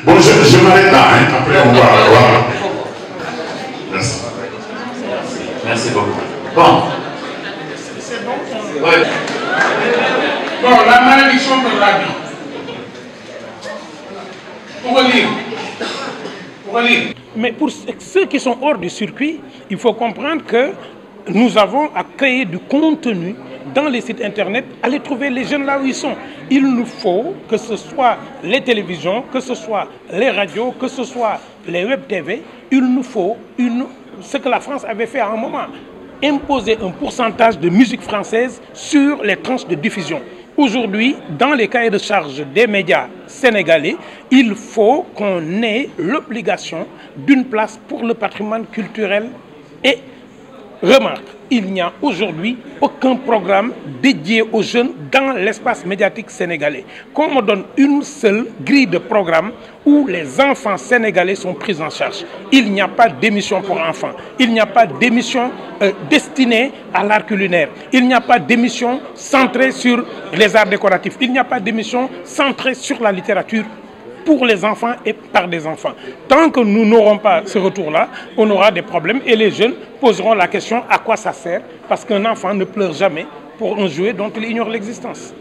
je m'arrête là, hein. Après on va voir. Merci. Merci beaucoup. Bon. Ouais. Bon, la malédiction de l'avion. Pour relire. Mais pour ceux qui sont hors du circuit, il faut comprendre que nous avons à créer du contenu dans les sites internet, aller trouver les jeunes là où ils sont. Il nous faut, que ce soit les télévisions, que ce soit les radios, que ce soit les web TV, il nous faut ce que la France avait fait à un moment, imposer un pourcentage de musique française sur les tranches de diffusion. Aujourd'hui, dans les cahiers de charge des médias sénégalais, il faut qu'on ait l'obligation d'une place pour le patrimoine culturel. Et remarque, il n'y a aujourd'hui aucun programme dédié aux jeunes dans l'espace médiatique sénégalais. Qu'on me donne une seule grille de programme où les enfants sénégalais sont pris en charge. Il n'y a pas d'émission pour enfants. Il n'y a pas d'émission destinée à l'art culinaire. Il n'y a pas d'émission centrée sur les arts décoratifs. Il n'y a pas d'émission centrée sur la littérature pour les enfants et par des enfants. Tant que nous n'aurons pas ce retour-là, on aura des problèmes et les jeunes poseront la question à quoi ça sert, parce qu'un enfant ne pleure jamais pour un jouet dont il ignore l'existence.